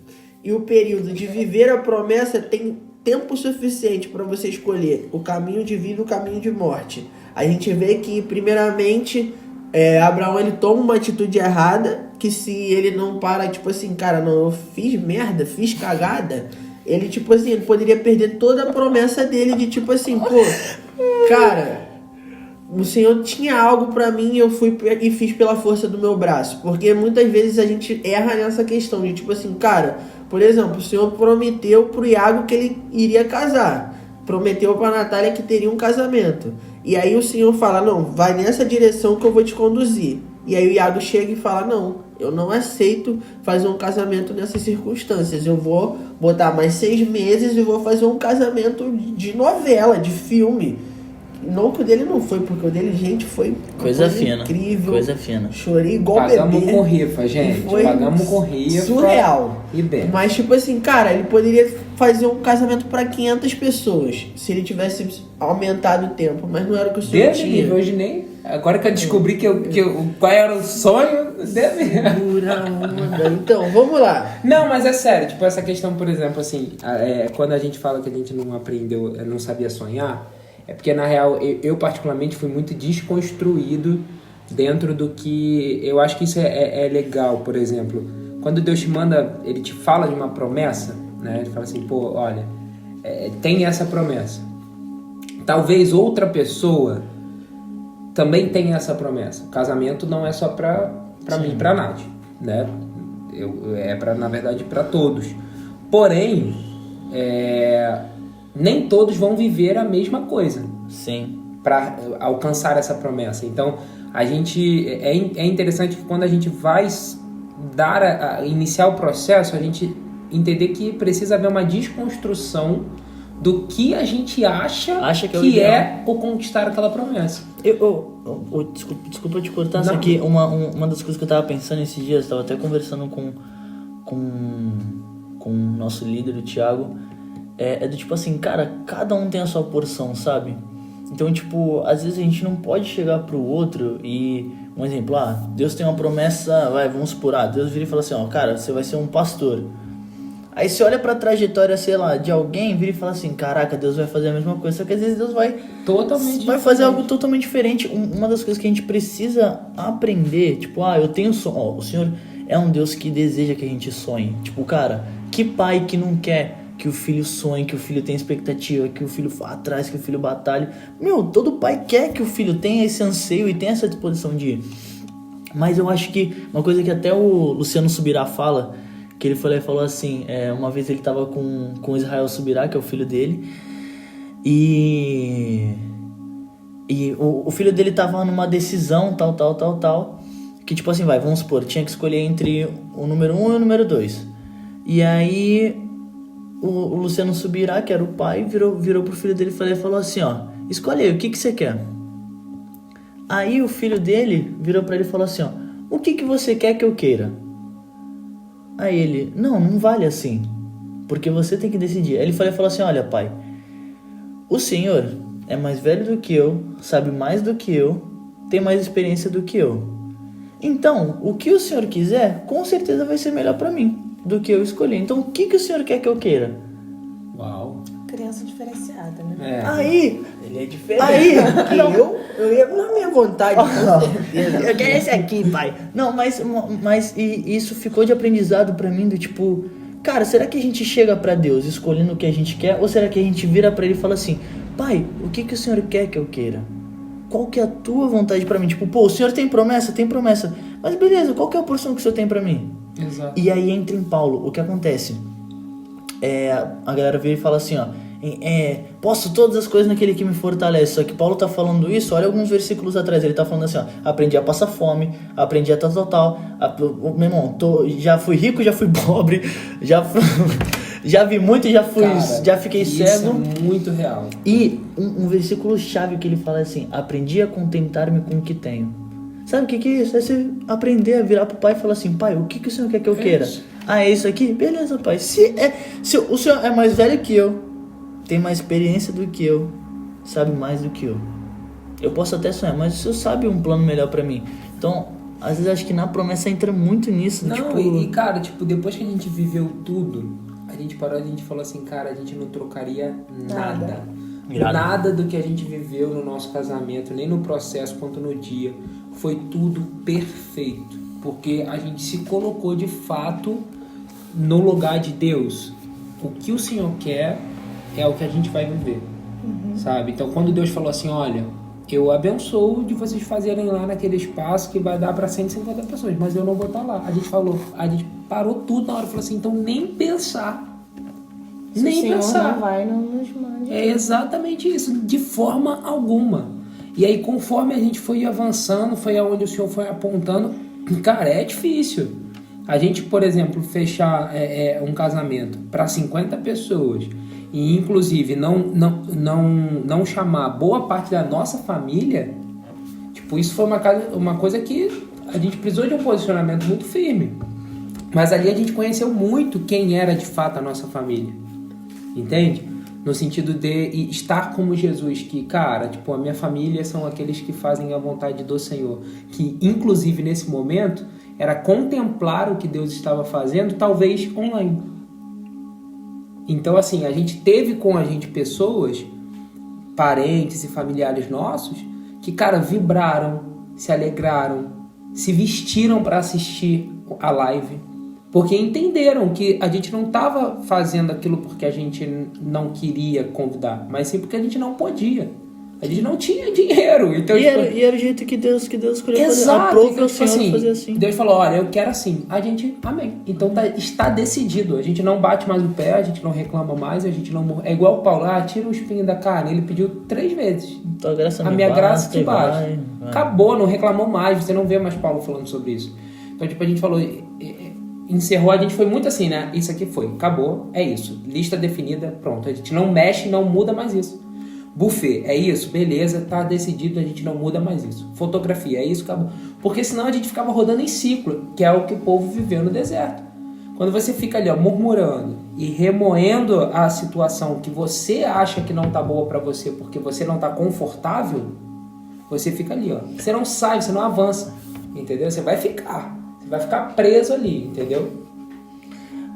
e o período de viver a promessa, tem tempo suficiente para você escolher o caminho de vida e o caminho de morte. A gente vê que, primeiramente, Abraão, ele toma uma atitude errada, que se ele não para, tipo assim, cara, não, eu fiz merda, fiz cagada, ele, tipo assim, ele poderia perder toda a promessa dele de, tipo assim, pô, cara, o Senhor tinha algo pra mim e eu fui e fiz pela força do meu braço. Porque muitas vezes a gente erra nessa questão de, tipo assim, cara, Por exemplo, o Senhor prometeu pro Iago que ele iria casar. Prometeu pra Natália que teria um casamento. E aí o Senhor fala, não, vai nessa direção que eu vou te conduzir. E aí o Iago chega e fala, não, eu não aceito fazer um casamento nessas circunstâncias. Eu vou botar mais 6 meses e vou fazer um casamento de novela, de filme. Não que o dele não foi, porque o dele, gente, foi Coisa fina. incrível. Coisa fina. Chorei igual Pagamos bebê. com rifa, gente. Foi Pagamos com rifa. surreal. E bem. Mas, tipo assim, cara, ele poderia fazer um casamento pra 500 pessoas se ele tivesse aumentado o tempo, mas não era o que o Senhor Deus tinha. livre, hoje nem. Agora que eu descobri qual era o sonho, deve. Segura a onda. Então, vamos lá. Não, mas é sério, tipo, essa questão, por exemplo, assim, quando a gente fala que a gente não aprendeu, não sabia sonhar, é porque, na real, eu particularmente fui muito desconstruído dentro do que... Eu acho que isso é legal, por exemplo. Quando Deus te manda, ele te fala de uma promessa, né? Ele fala assim, pô, olha, tem essa promessa. Talvez outra pessoa também tenha essa promessa. O casamento não é só pra mim e pra Nath, né? Na verdade, pra todos. Porém, nem todos vão viver a mesma coisa. Sim. Para alcançar essa promessa. Então, a gente é interessante que quando a gente vai iniciar o processo, a gente entender que precisa haver uma desconstrução do que a gente acha que é o conquistar aquela promessa. Desculpa te cortar, só que uma das coisas que eu tava pensando esses dias, eu tava até conversando com o nosso líder, o Thiago, é do tipo assim, cara, cada um tem a sua porção, sabe? Então, tipo, às vezes a gente não pode chegar pro outro e, um exemplo, Deus tem uma promessa, vamos supor, Deus vira e fala assim, cara, você vai ser um pastor. Aí você olha pra trajetória, sei lá, de alguém, vira e fala assim, caraca, Deus vai fazer a mesma coisa, só que às vezes Deus vai fazer algo totalmente diferente. Uma das coisas que a gente precisa aprender, tipo, eu tenho sonho, o Senhor é um Deus que deseja que a gente sonhe. Tipo, cara, que pai que não quer que o filho sonhe, que o filho tenha expectativa, que o filho vá atrás, que o filho batalhe. Todo pai quer que o filho tenha esse anseio e tenha essa disposição de ir. Mas eu acho que uma coisa que até o Luciano Subirá fala, que ele falou assim, uma vez ele tava com Israel Subirá, que é o filho dele, e o filho dele tava numa decisão, tal, que tipo assim, vamos supor, tinha que escolher entre o número 1 e o número 2. E aí o Luciano Subirá, que era o pai, virou pro filho dele e falou assim, escolhe aí, o que você quer? Aí o filho dele virou pra ele e falou assim, o que você quer que eu queira? Aí ele, não vale assim, porque você tem que decidir. Aí ele falou assim, olha pai, o senhor é mais velho do que eu, sabe mais do que eu, tem mais experiência do que eu. Então, o que o senhor quiser, com certeza vai ser melhor pra mim do que eu escolher. Então, o que o senhor quer que eu queira? Uau. Criança diferenciada, né? Aí, Ele é diferente. aí, eu ia na minha vontade, com certeza. Eu quero esse aqui, pai. Não, mas isso ficou de aprendizado pra mim, do tipo, cara, será que a gente chega pra Deus escolhendo o que a gente quer? Ou será que a gente vira pra ele e fala assim, pai, o que o senhor quer que eu queira? Qual que é a tua vontade pra mim? Tipo, o senhor tem promessa? Tem promessa. Mas beleza, qual que é a porção que o senhor tem pra mim? Exato. E aí entra em Paulo, o que acontece? A galera vira e fala assim, posso todas as coisas naquele que me fortalece. Só que Paulo tá falando isso, olha alguns versículos atrás, ele tá falando assim, aprendi a passar fome, aprendi a tal. Meu irmão, já fui rico, já fui pobre, já vi muito, já fiquei cego. Isso é muito real. E um versículo chave que ele fala assim, aprendi a contentar-me com o que tenho. Sabe o que é isso? É você aprender a virar pro pai e falar assim, pai, o que o senhor quer que eu queira? Isso. É isso aqui? Beleza, pai. Se o senhor é mais velho que eu, tem mais experiência do que eu, sabe mais do que eu posso até sonhar, mas o senhor sabe um plano melhor pra mim. Então, às vezes acho que na promessa entra muito nisso. Não, tipo... cara, tipo, depois que a gente viveu tudo, a gente parou, a gente falou assim, cara, a gente não trocaria nada. Irado. Nada do que a gente viveu no nosso casamento, nem no processo quanto no dia. Foi tudo perfeito. Porque a gente se colocou de fato no lugar de Deus. O que o Senhor quer é o que a gente vai viver. Sabe? Então quando Deus falou assim, olha, eu abençoo de vocês fazerem lá naquele espaço que vai dar para 150 pessoas, mas eu não vou estar lá. A gente falou, parou tudo na hora e falou assim, então nem pensar. Se Nem o Senhor pensar. não vai, não nos mande. É exatamente isso, de forma alguma. E aí, conforme a gente foi avançando, foi aonde o Senhor foi apontando, cara, é difícil. A gente, por exemplo, fechar um casamento para 50 pessoas e, inclusive, não chamar boa parte da nossa família, tipo, isso foi uma coisa que a gente precisou de um posicionamento muito firme. Mas ali a gente conheceu muito quem era de fato a nossa família. Entende? No sentido de estar como Jesus, que, cara, tipo, a minha família são aqueles que fazem a vontade do Senhor. Que, inclusive, nesse momento, era contemplar o que Deus estava fazendo, talvez online. Então, assim, a gente teve com a gente pessoas, parentes e familiares nossos, que, cara, vibraram, se alegraram, se vestiram para assistir a live. Porque entenderam que a gente não estava fazendo aquilo porque a gente não queria convidar, mas sim porque a gente não podia. A gente não tinha dinheiro. Então, e era o jeito que Deus escolheu fazer. Exato. Aprove Então, o Senhor assim, fazer assim. Deus falou, olha, eu quero assim. A gente, amém. Então está decidido. A gente não bate mais no pé, a gente não reclama mais, a gente não... É igual o Paulo, tira o espinho da carne. Ele pediu 3 vezes. Então, a minha graça te basta. Acabou, não reclamou mais. Você não vê mais Paulo falando sobre isso. Então, tipo, a gente falou... Encerrou, a gente foi muito assim, né? Isso aqui foi, acabou, é isso. Lista definida, pronto. A gente não mexe, não muda mais isso. Buffet, é isso, beleza, tá decidido, a gente não muda mais isso. Fotografia, é isso, acabou. Porque senão a gente ficava rodando em ciclo, que é o que o povo viveu no deserto. Quando você fica ali, ó, murmurando e remoendo a situação que você acha que não tá boa pra você porque você não tá confortável, você fica ali, ó. Você não sai, você não avança, entendeu? Você vai ficar preso ali, entendeu?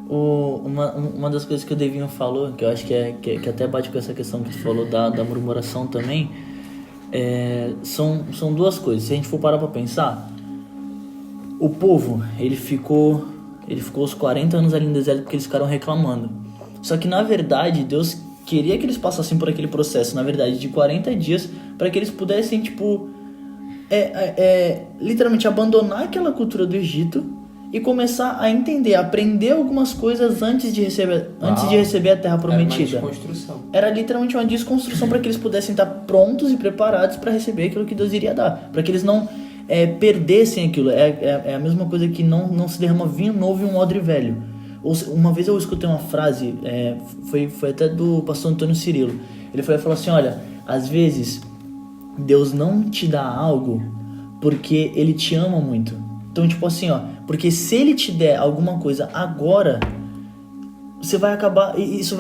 Uma das coisas que o Devinho falou, que eu acho que até bate com essa questão que tu falou da murmuração também, são 2 coisas. Se a gente for parar pra pensar, o povo, ele ficou os 40 anos ali no deserto porque eles ficaram reclamando. Só que, na verdade, Deus queria que eles passassem por aquele processo, na verdade, de 40 dias, para que eles pudessem, tipo... literalmente abandonar aquela cultura do Egito e começar a entender, a aprender algumas coisas antes de receber a terra prometida. Era uma desconstrução. Era literalmente uma desconstrução para que eles pudessem estar prontos e preparados para receber aquilo que Deus iria dar, para que eles não perdessem aquilo. É a mesma coisa que não se derrama vinho novo em um odre velho. Uma vez eu escutei uma frase, foi até do pastor Antônio Cirilo. Ele falou assim, olha, às vezes Deus não te dá algo porque Ele te ama muito. Então, tipo assim, ó, porque se Ele te der alguma coisa agora, isso vai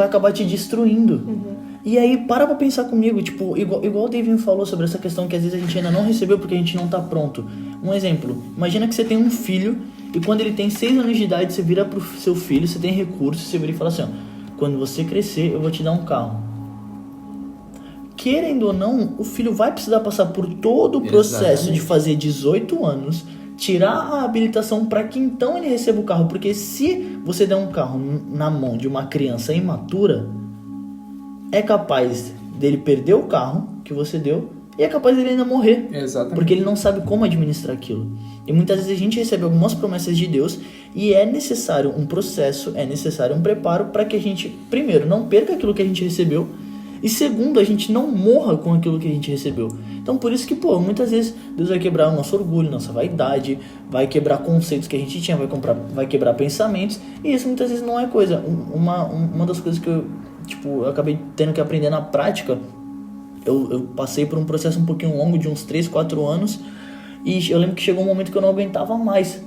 acabar te destruindo. Uhum. E aí, para pra pensar comigo, tipo, igual o David falou sobre essa questão que às vezes a gente ainda não recebeu porque a gente não tá pronto. Um exemplo, imagina que você tem um filho e quando ele tem 6 anos de idade, você vira pro seu filho, você tem recursos, você vira e fala assim, ó, quando você crescer, eu vou te dar um carro. Querendo ou não, o filho vai precisar passar por todo o processo de fazer 18 anos, tirar a habilitação para que então ele receba o carro. Porque se você der um carro na mão de uma criança imatura, é capaz dele perder o carro que você deu e é capaz dele ainda morrer. Exatamente. Porque ele não sabe como administrar aquilo. E muitas vezes a gente recebe algumas promessas de Deus e é necessário um processo, é necessário um preparo para que a gente, primeiro, não perca aquilo que a gente recebeu e segundo, a gente não morra com aquilo que a gente recebeu. Então por isso que, muitas vezes Deus vai quebrar o nosso orgulho, nossa vaidade, vai quebrar conceitos que a gente tinha, vai quebrar pensamentos, e isso muitas vezes não é coisa. Uma das coisas que eu acabei tendo que aprender na prática, eu passei por um processo um pouquinho longo, de uns 3, 4 anos, e eu lembro que chegou um momento que eu não aguentava mais.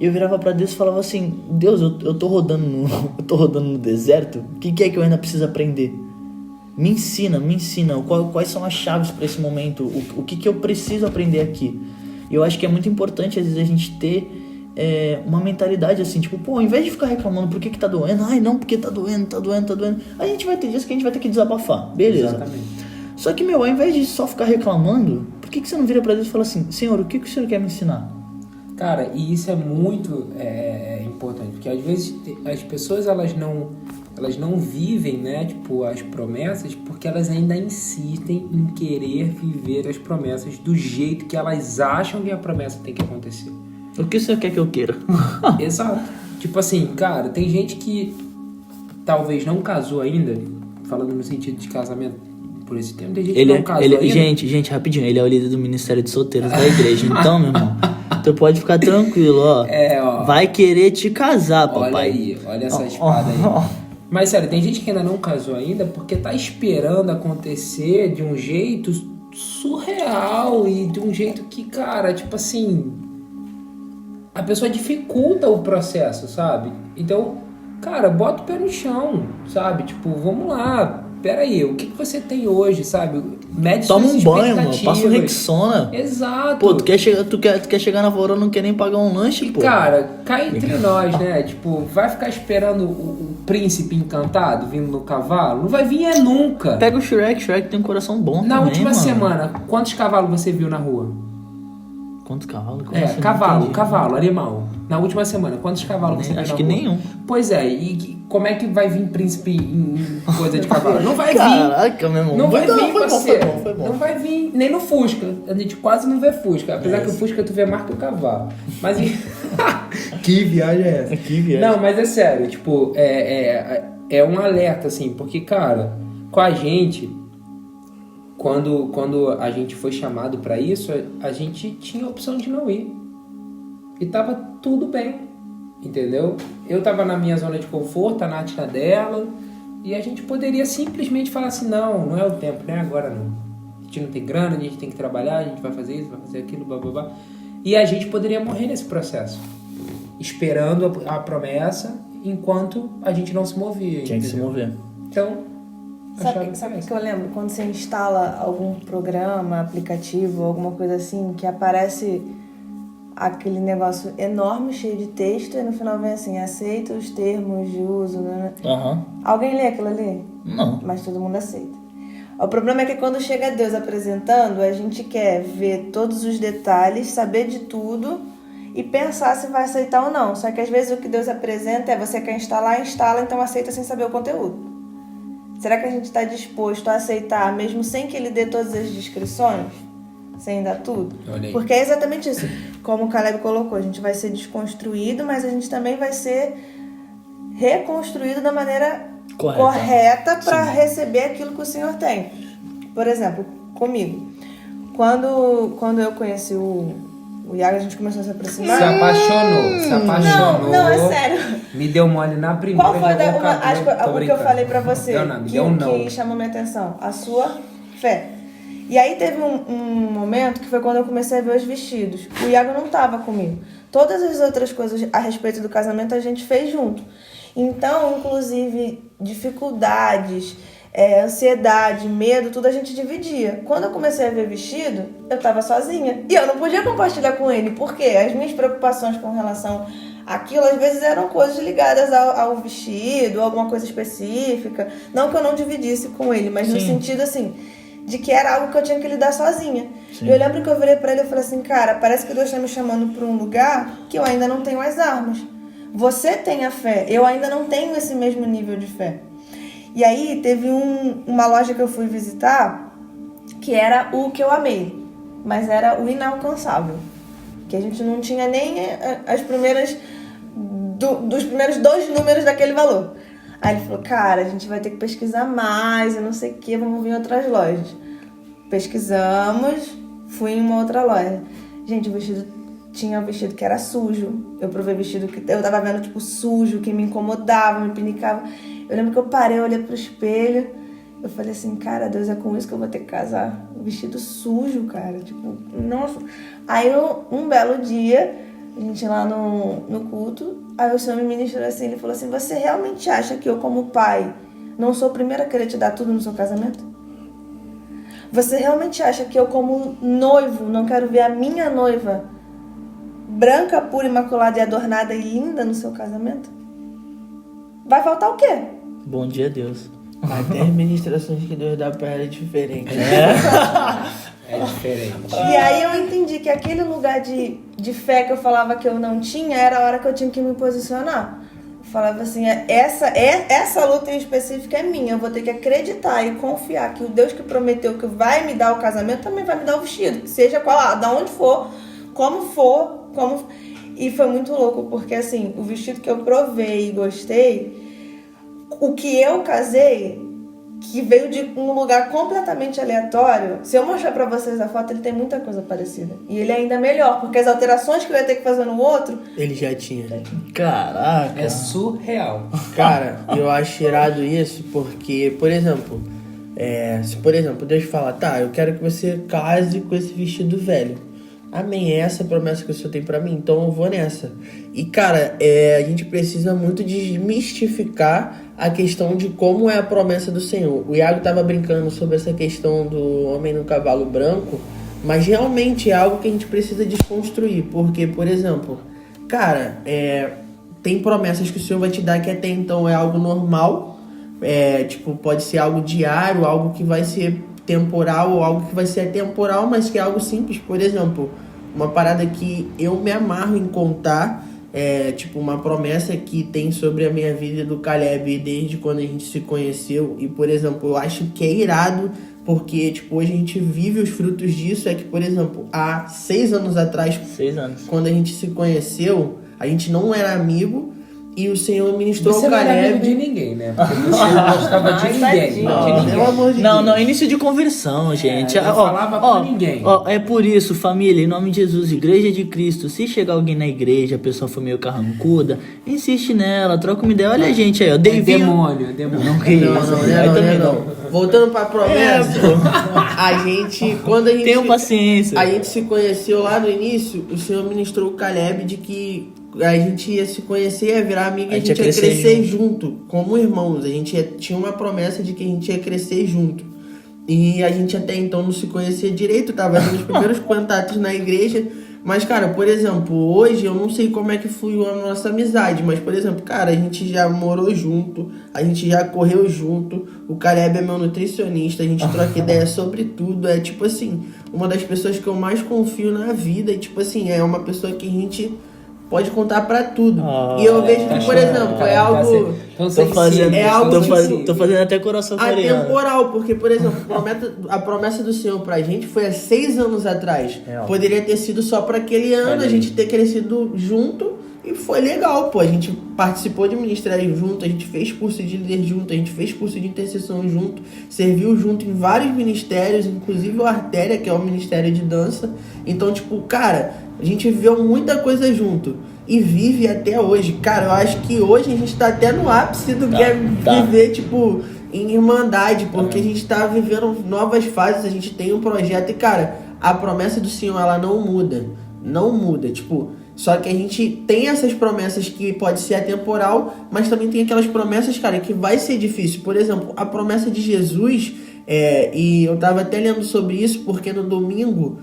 E eu virava pra Deus e falava assim, Deus, eu tô rodando no deserto, o que é que eu ainda preciso aprender? Me ensina, quais são as chaves para esse momento, o que eu preciso aprender aqui. E eu acho que é muito importante, às vezes, a gente ter uma mentalidade assim, tipo, ao invés de ficar reclamando por que tá doendo, não, porque tá doendo, a gente vai ter dias que a gente vai ter que desabafar, beleza. Exatamente. Só que, ao invés de só ficar reclamando, por que você não vira pra Deus e fala assim, Senhor, o que o Senhor quer me ensinar? Cara, e isso é muito importante, porque às vezes as pessoas elas não vivem, né, tipo, as promessas porque elas ainda insistem em querer viver as promessas do jeito que elas acham que a promessa tem que acontecer. O que o Senhor quer que eu queira? Exato. Tipo assim, cara, tem gente que talvez não casou ainda, falando no sentido de casamento por esse tempo, tem gente que não casou ainda. Gente, rapidinho, ele é o líder do Ministério de Solteiros da igreja. Então, meu irmão, tu pode ficar tranquilo, ó. Ó. Vai querer te casar, Olha papai. aí, olha essa espada aí. Mas sério, tem gente que ainda não casou ainda porque tá esperando acontecer de um jeito surreal e de um jeito que, cara, tipo assim, a pessoa dificulta o processo, sabe? Então, cara, bota o pé no chão, sabe? Tipo, vamos lá, peraí, o que você tem hoje, sabe? Mede Toma suas um banho, mano. expectativas. Passa um Rexona. Exato. Pô, tu quer chegar na Vorô, não quer nem pagar um lanche, E, pô. cara, cá entre nós, né? Tipo, vai ficar esperando o príncipe encantado vindo no cavalo? Não vai vir nunca. Pega o Shrek tem um coração bom Na também, última mano. semana, quantos cavalos você viu na rua? Quantos cavalos? Como assim? Não Cavalo, entendi. animal. Na última semana, quantos cavalos você viu Acho na que rua? nenhum. Pois é, e como é que vai vir príncipe em coisa de cavalo? Não vai vir. Caraca, meu irmão. Não vai vir, parceiro. Foi bom. Não vai vir, nem no Fusca. A gente quase não vê Fusca. Apesar que o Fusca tu vê mais que o cavalo. Mas... que viagem é essa? Que viagem. Não, mas é sério. Tipo, é um alerta, assim. Porque, cara, com a gente... Quando a gente foi chamado pra isso, a gente tinha a opção de não ir. E tava tudo bem, entendeu? Eu tava na minha zona de conforto, a Nath na dela, e a gente poderia simplesmente falar assim, não é o tempo, não é agora não. A gente não tem grana, a gente tem que trabalhar, a gente vai fazer isso, vai fazer aquilo, blá blá blá. E a gente poderia morrer nesse processo, esperando a promessa, enquanto a gente não se movia. Tinha que se mover. Então... Sabe o que eu lembro? Quando você instala algum programa, aplicativo, alguma coisa assim, que aparece aquele negócio enorme, cheio de texto, e no final vem assim, aceita os termos de uso, né? Aham. Alguém lê aquilo ali? Não. Mas todo mundo aceita. O problema é que quando chega Deus apresentando, a gente quer ver todos os detalhes, saber de tudo e pensar se vai aceitar ou não. Só que às vezes o que Deus apresenta é você quer instalar, instala, então aceita sem saber o conteúdo. Será que a gente está disposto a aceitar, mesmo sem que ele dê todas as descrições? Sem dar tudo? Olha aí. Porque é exatamente isso. Como o Caleb colocou, a gente vai ser desconstruído, mas a gente também vai ser reconstruído da maneira correta para receber aquilo que o Senhor tem. Por exemplo, comigo. Quando eu conheci o Iago, a gente começou a se aproximar. Se apaixonou. Não, é sério. Me deu mole na primeira. Qual foi o que eu falei pra você que chamou minha atenção? A sua fé. E aí teve um momento que foi quando eu comecei a ver os vestidos. O Iago não tava comigo. Todas as outras coisas a respeito do casamento a gente fez junto. Então, inclusive, dificuldades, ansiedade, medo, tudo a gente dividia. Quando eu comecei a ver vestido, eu tava sozinha. E eu não podia compartilhar com ele. Por quê? As minhas preocupações com relação àquilo, às vezes, eram coisas ligadas ao vestido, alguma coisa específica. Não que eu não dividisse com ele, mas no sentido, assim, de que era algo que eu tinha que lidar sozinha. E eu lembro que eu virei pra ele e falei assim, cara, parece que Deus tá me chamando pra um lugar que eu ainda não tenho as armas. Você tem a fé, eu ainda não tenho esse mesmo nível de fé. E aí teve uma loja que eu fui visitar que era o que eu amei, mas era o inalcançável, que a gente não tinha nem as primeiras dos primeiros 2 números daquele valor. Aí ele falou, cara, a gente vai ter que pesquisar mais, eu não sei o que, vamos vir em outras lojas. Pesquisamos, fui em uma outra loja. Gente, tinha um vestido que era sujo. Eu provei vestido que eu tava vendo, tipo, sujo, que me incomodava, me pinicava. Eu lembro que eu parei, olhei pro espelho, eu falei assim, cara, Deus, é com isso que eu vou ter que casar. Um vestido sujo, cara, tipo, nossa. Aí, um belo dia, a gente lá no culto, aí o Senhor me ministrou assim, ele falou assim, você realmente acha que eu, como pai, não sou o primeiro a querer te dar tudo no seu casamento? Você realmente acha que eu, como noivo, não quero ver a minha noiva branca, pura, imaculada e adornada e linda no seu casamento? Vai faltar o quê? Bom dia, Deus. Até as ministrações que Deus dá pra ela é diferente. É diferente. E aí eu entendi que aquele lugar de fé que eu falava que eu não tinha, era a hora que eu tinha que me posicionar. Eu falava assim, essa luta em específica é minha, eu vou ter que acreditar e confiar que o Deus que prometeu que vai me dar o casamento também vai me dar o vestido, seja qual, da onde for, como for, E foi muito louco, porque assim, o vestido que eu provei e gostei, o que eu casei, que veio de um lugar completamente aleatório, se eu mostrar pra vocês a foto, ele tem muita coisa parecida. E ele é ainda melhor, porque as alterações que eu ia ter que fazer no outro... Ele já tinha. Caraca. É surreal. Cara, eu acho irado isso porque, por exemplo, se por exemplo Deus fala, tá, eu quero que você case com esse vestido velho. Amém, é essa a promessa que o Senhor tem pra mim, então eu vou nessa. E cara, a gente precisa muito desmistificar a questão de como é a promessa do Senhor. O Iago tava brincando sobre essa questão do homem no cavalo branco, mas realmente é algo que a gente precisa desconstruir, porque, por exemplo, cara, tem promessas que o Senhor vai te dar que até então é algo normal, tipo, pode ser algo diário, algo que vai ser temporal ou algo que vai ser atemporal, mas que é algo simples. Por exemplo, uma parada que eu me amarro em contar, tipo, uma promessa que tem sobre a minha vida do Caleb desde quando a gente se conheceu. E, por exemplo, eu acho que é irado, porque, tipo, hoje a gente vive os frutos disso. É que, por exemplo, há 6 anos atrás, 6 anos, quando a gente se conheceu, a gente não era amigo. E o Senhor ministrou Você o não era amigo Caleb. de ninguém, né? Porque você não gostava de ninguém. Não, de ninguém. Pelo amor de Não, Deus. início de conversão, gente. não falava com ninguém. É por isso, família, em nome de Jesus, Igreja de Cristo, se chegar alguém na igreja, a pessoa for meio carrancuda, insiste nela, troca uma ideia. Olha a gente aí, ó. Davinho. Demônio. Não, que isso. Aí também não. Voltando pra promessa, a gente, quando a gente... Tenham paciência. A gente se conheceu lá no início, o Senhor ministrou o Caleb de que a gente ia se conhecer, ia virar amigo e a gente ia crescer junto, como irmãos. A gente tinha uma promessa de que a gente ia crescer junto. E a gente até então não se conhecia direito, tava nos primeiros contatos na igreja. Mas, cara, por exemplo, hoje eu não sei como é que fluiu a nossa amizade, mas, por exemplo, cara, a gente já morou junto, a gente já correu junto, o Caleb é meu nutricionista, a gente troca ideia sobre tudo, é tipo assim, uma das pessoas que eu mais confio na vida, e tipo assim, é uma pessoa que a gente pode contar pra tudo. E eu vejo que, por exemplo, é algo... Tô fazendo até coração coreano. Atemporal, porque, por exemplo, a promessa do Senhor pra gente foi há 6 anos atrás. Poderia ter sido só pra aquele ano, a gente ter crescido junto e foi legal, pô. A gente participou de ministério junto, a gente fez curso de líder junto, a gente fez curso de intercessão junto, serviu junto em vários ministérios, inclusive o Artéria, que é o ministério de dança. Então, tipo, cara, a gente viveu muita coisa junto. E vive até hoje. Cara, eu acho que hoje a gente tá até no ápice do que é viver, tipo, em irmandade. Porque a gente tá vivendo novas fases, a gente tem um projeto. E, cara, a promessa do Senhor, ela não muda. Não muda, tipo... Só que a gente tem essas promessas que pode ser atemporal, mas também tem aquelas promessas, cara, que vai ser difícil. Por exemplo, a promessa de Jesus, e eu tava até lendo sobre isso, porque no domingo...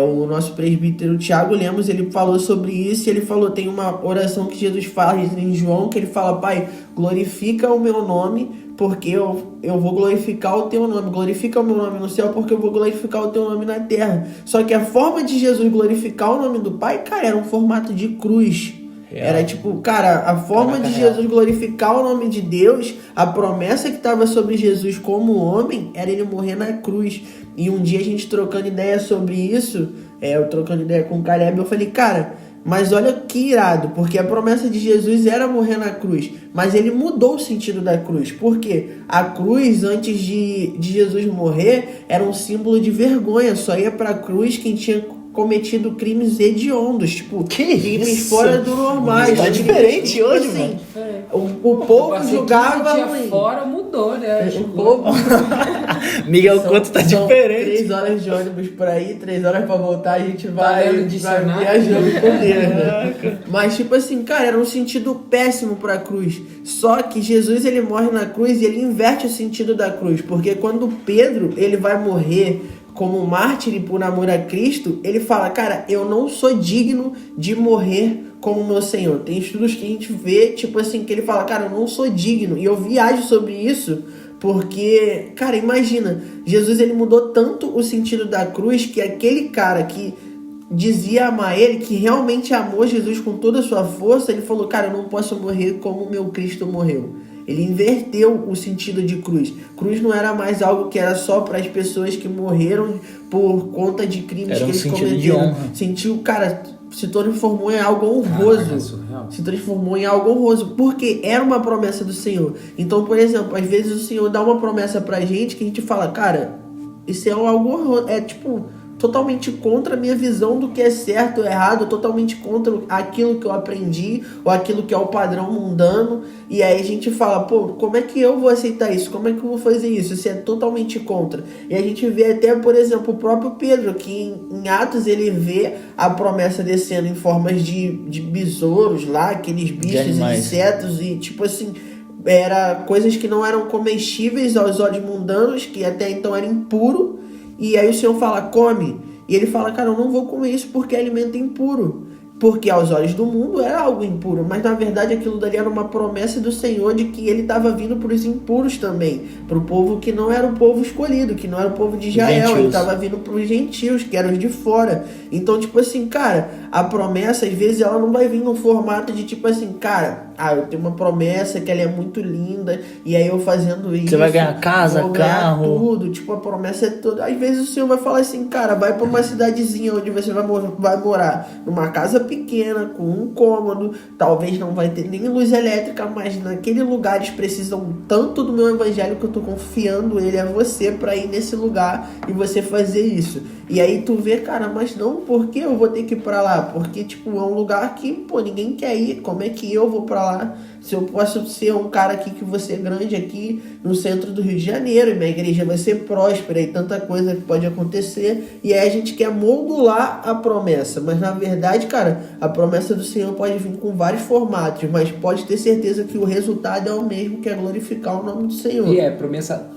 o nosso presbítero Tiago Lemos, ele falou sobre isso. Ele falou, tem uma oração que Jesus faz em João, que ele fala: Pai, glorifica o meu nome, porque eu vou glorificar o teu nome. Glorifica o meu nome no céu, porque eu vou glorificar o teu nome na terra. Só que a forma de Jesus glorificar o nome do Pai, cara, era um formato de cruz. Era tipo, cara, a forma de Jesus glorificar o nome de Deus, a promessa que estava sobre Jesus como homem, era ele morrer na cruz. E um dia a gente trocando ideia sobre isso, eu trocando ideia com o Caleb, eu falei, cara, mas olha que irado, porque a promessa de Jesus era morrer na cruz, mas ele mudou o sentido da cruz. Por quê? A cruz, antes de Jesus morrer, era um símbolo de vergonha, só ia pra cruz quem tinha cometido crimes hediondos, tipo, crimes fora do normal. Tá diferente hoje, assim, mano. O povo julgava muito. Fora mudou, né? O povo... Miguel, quanto tá diferente. 3 horas de ônibus por aí, 3 horas pra voltar, a gente vai viajando com Deus, né? Mas, tipo assim, cara, era um sentido péssimo pra cruz. Só que Jesus, ele morre na cruz e ele inverte o sentido da cruz. Porque quando Pedro, ele vai morrer como mártir por amor a Cristo, ele fala, cara, eu não sou digno de morrer como meu Senhor. Tem estudos que a gente vê, tipo assim, que ele fala, cara, eu não sou digno. E eu viajo sobre isso porque, cara, imagina, Jesus, ele mudou tanto o sentido da cruz que aquele cara que dizia amar ele, que realmente amou Jesus com toda a sua força, ele falou, cara, eu não posso morrer como o meu Cristo morreu. Ele inverteu o sentido de cruz. Cruz não era mais algo que era só para as pessoas que morreram por conta de crimes Era que um eles sentido de cometeram. honra. Sentiu, cara, se transformou em algo honroso. Caraca, é surreal. Se transformou em algo honroso, porque era uma promessa do Senhor. Então, por exemplo, às vezes o Senhor dá uma promessa pra gente que a gente fala, cara, isso é algo honroso, é tipo totalmente contra a minha visão do que é certo ou errado, totalmente contra aquilo que eu aprendi ou aquilo que é o padrão mundano. E aí a gente fala, pô, como é que eu vou aceitar isso? Como é que eu vou fazer isso? Isso é totalmente contra. E a gente vê até, por exemplo, o próprio Pedro, que em Atos ele vê a promessa descendo em formas de besouros lá, aqueles bichos e insetos e tipo assim, era coisas que não eram comestíveis aos olhos mundanos, que até então era impuro. E aí o Senhor fala, come. E ele fala, cara, eu não vou comer isso porque é alimento impuro. Porque aos olhos do mundo era algo impuro. Mas na verdade aquilo dali era uma promessa do Senhor de que ele estava vindo para os impuros também. Para o povo que não era o povo escolhido, que não era o povo de Israel. Gentios. Ele estava vindo para os gentios, que eram os de fora. Então, tipo assim, cara, a promessa às vezes ela não vai vir no formato de tipo assim, cara, eu tenho uma promessa que ela é muito linda, e aí eu fazendo isso, você vai ganhar casa, vou ganhar carro, tudo, tipo, a promessa é toda. Às vezes o Senhor vai falar assim, cara, vai pra uma cidadezinha onde você vai morar numa casa pequena, com um cômodo, talvez não vai ter nem luz elétrica, mas naquele lugar eles precisam tanto do meu evangelho que eu tô confiando ele a você pra ir nesse lugar e você fazer isso. E aí tu vê, cara, mas não, por que eu vou ter que ir pra lá? Porque, tipo, é um lugar que, pô, ninguém quer ir. Como é que eu vou pra lá? Se eu posso ser um cara aqui que você é grande aqui no centro do Rio de Janeiro e minha igreja vai ser próspera e tanta coisa que pode acontecer. E aí a gente quer modular a promessa. Mas na verdade, cara, a promessa do Senhor pode vir com vários formatos, mas pode ter certeza que o resultado é o mesmo, que é glorificar o nome do Senhor. E a promessa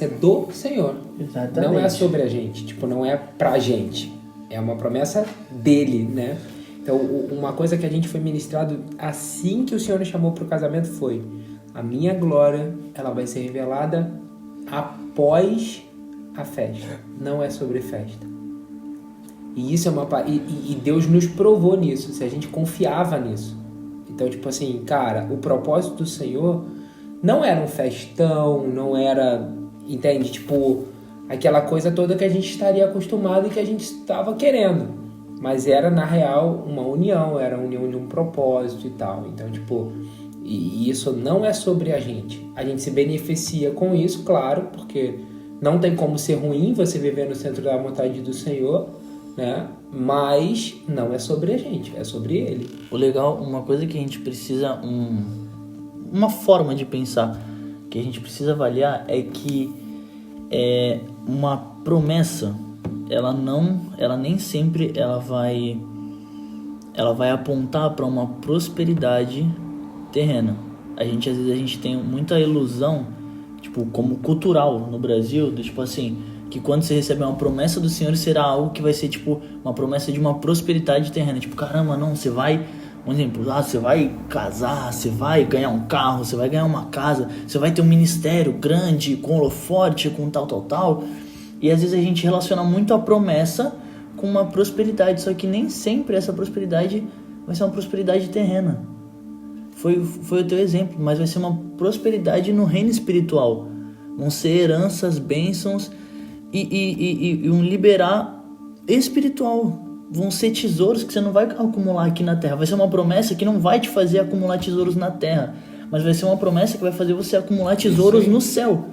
é do Senhor. Exatamente. Não é sobre a gente, tipo, não é pra gente. É uma promessa dele, né? Então, uma coisa que a gente foi ministrado assim que o Senhor nos chamou para o casamento foi: a minha glória, ela vai ser revelada após a festa. Não é sobre festa. E isso é e Deus nos provou nisso, se a gente confiava nisso. Então, tipo assim, cara, o propósito do Senhor não era um festão, não era, entende? Tipo, aquela coisa toda que a gente estaria acostumado e que a gente estava querendo. Mas era, na real, uma união, era a união de um propósito e tal. Então, tipo, e isso não é sobre a gente. A gente se beneficia com isso, claro, porque não tem como ser ruim você viver no centro da vontade do Senhor, né? Mas não é sobre a gente, é sobre Ele. O legal, uma coisa que a gente precisa, uma forma de pensar que a gente precisa avaliar é que uma promessa, ela nem sempre ela vai apontar para uma prosperidade terrena. Às vezes a gente tem muita ilusão, tipo, como cultural no Brasil, do tipo assim, que quando você recebe uma promessa do Senhor será algo que vai ser tipo uma promessa de uma prosperidade terrena. Tipo, caramba, não, você vai, um exemplo, você vai casar, você vai ganhar um carro, você vai ganhar uma casa, você vai ter um ministério grande, com holofote, com tal. E às vezes a gente relaciona muito a promessa com uma prosperidade, só que nem sempre essa prosperidade vai ser uma prosperidade terrena. Foi o teu exemplo, mas vai ser uma prosperidade no reino espiritual. Vão ser heranças, bênçãos e um liberar espiritual. Vão ser tesouros que você não vai acumular aqui na terra. Vai ser uma promessa que não vai te fazer acumular tesouros na terra, mas vai ser uma promessa que vai fazer você acumular tesouros no céu.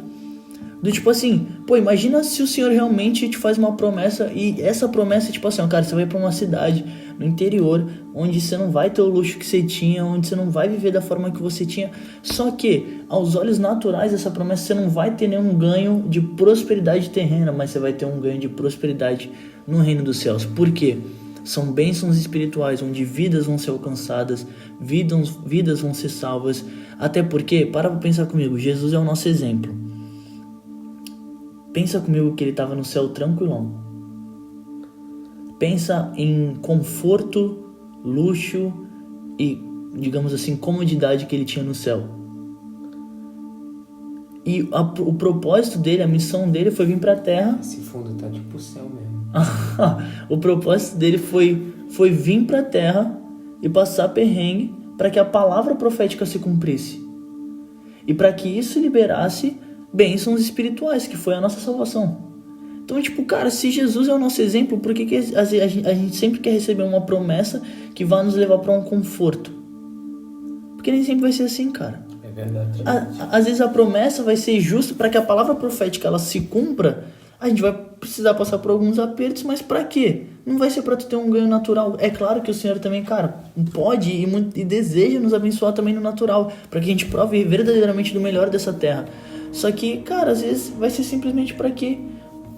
Do tipo assim, pô, imagina se o Senhor realmente te faz uma promessa e essa promessa é tipo assim, cara, você vai pra uma cidade no interior onde você não vai ter o luxo que você tinha, onde você não vai viver da forma que você tinha, só que aos olhos naturais dessa promessa você não vai ter nenhum ganho de prosperidade terrena, mas você vai ter um ganho de prosperidade no reino dos céus. Por quê? São bênçãos espirituais onde vidas vão ser alcançadas, vidas vão ser salvas, até porque, para pensar comigo, Jesus é o nosso exemplo. Pensa comigo que ele estava no céu tranquilão. Pensa em conforto, luxo e, digamos assim, comodidade que ele tinha no céu. E o propósito dele, a missão dele foi vir para a terra. Esse fundo tá tipo o céu mesmo. O propósito dele foi vir para a terra e passar perrengue para que a palavra profética se cumprisse. e para que isso liberasse bênçãos espirituais, que foi a nossa salvação. Então, tipo, cara, se Jesus é o nosso exemplo, por que a gente sempre quer receber uma promessa que vai nos levar para um conforto? Porque nem sempre vai ser assim, cara. É verdade. Às vezes a promessa vai ser justa para que a palavra profética ela se cumpra. A gente vai precisar passar por alguns apertos, mas pra quê? Não vai ser pra tu ter um ganho natural. É claro que o Senhor também, cara, pode e deseja nos abençoar também no natural, pra que a gente prove verdadeiramente do melhor dessa terra. Só que, cara, às vezes vai ser simplesmente pra que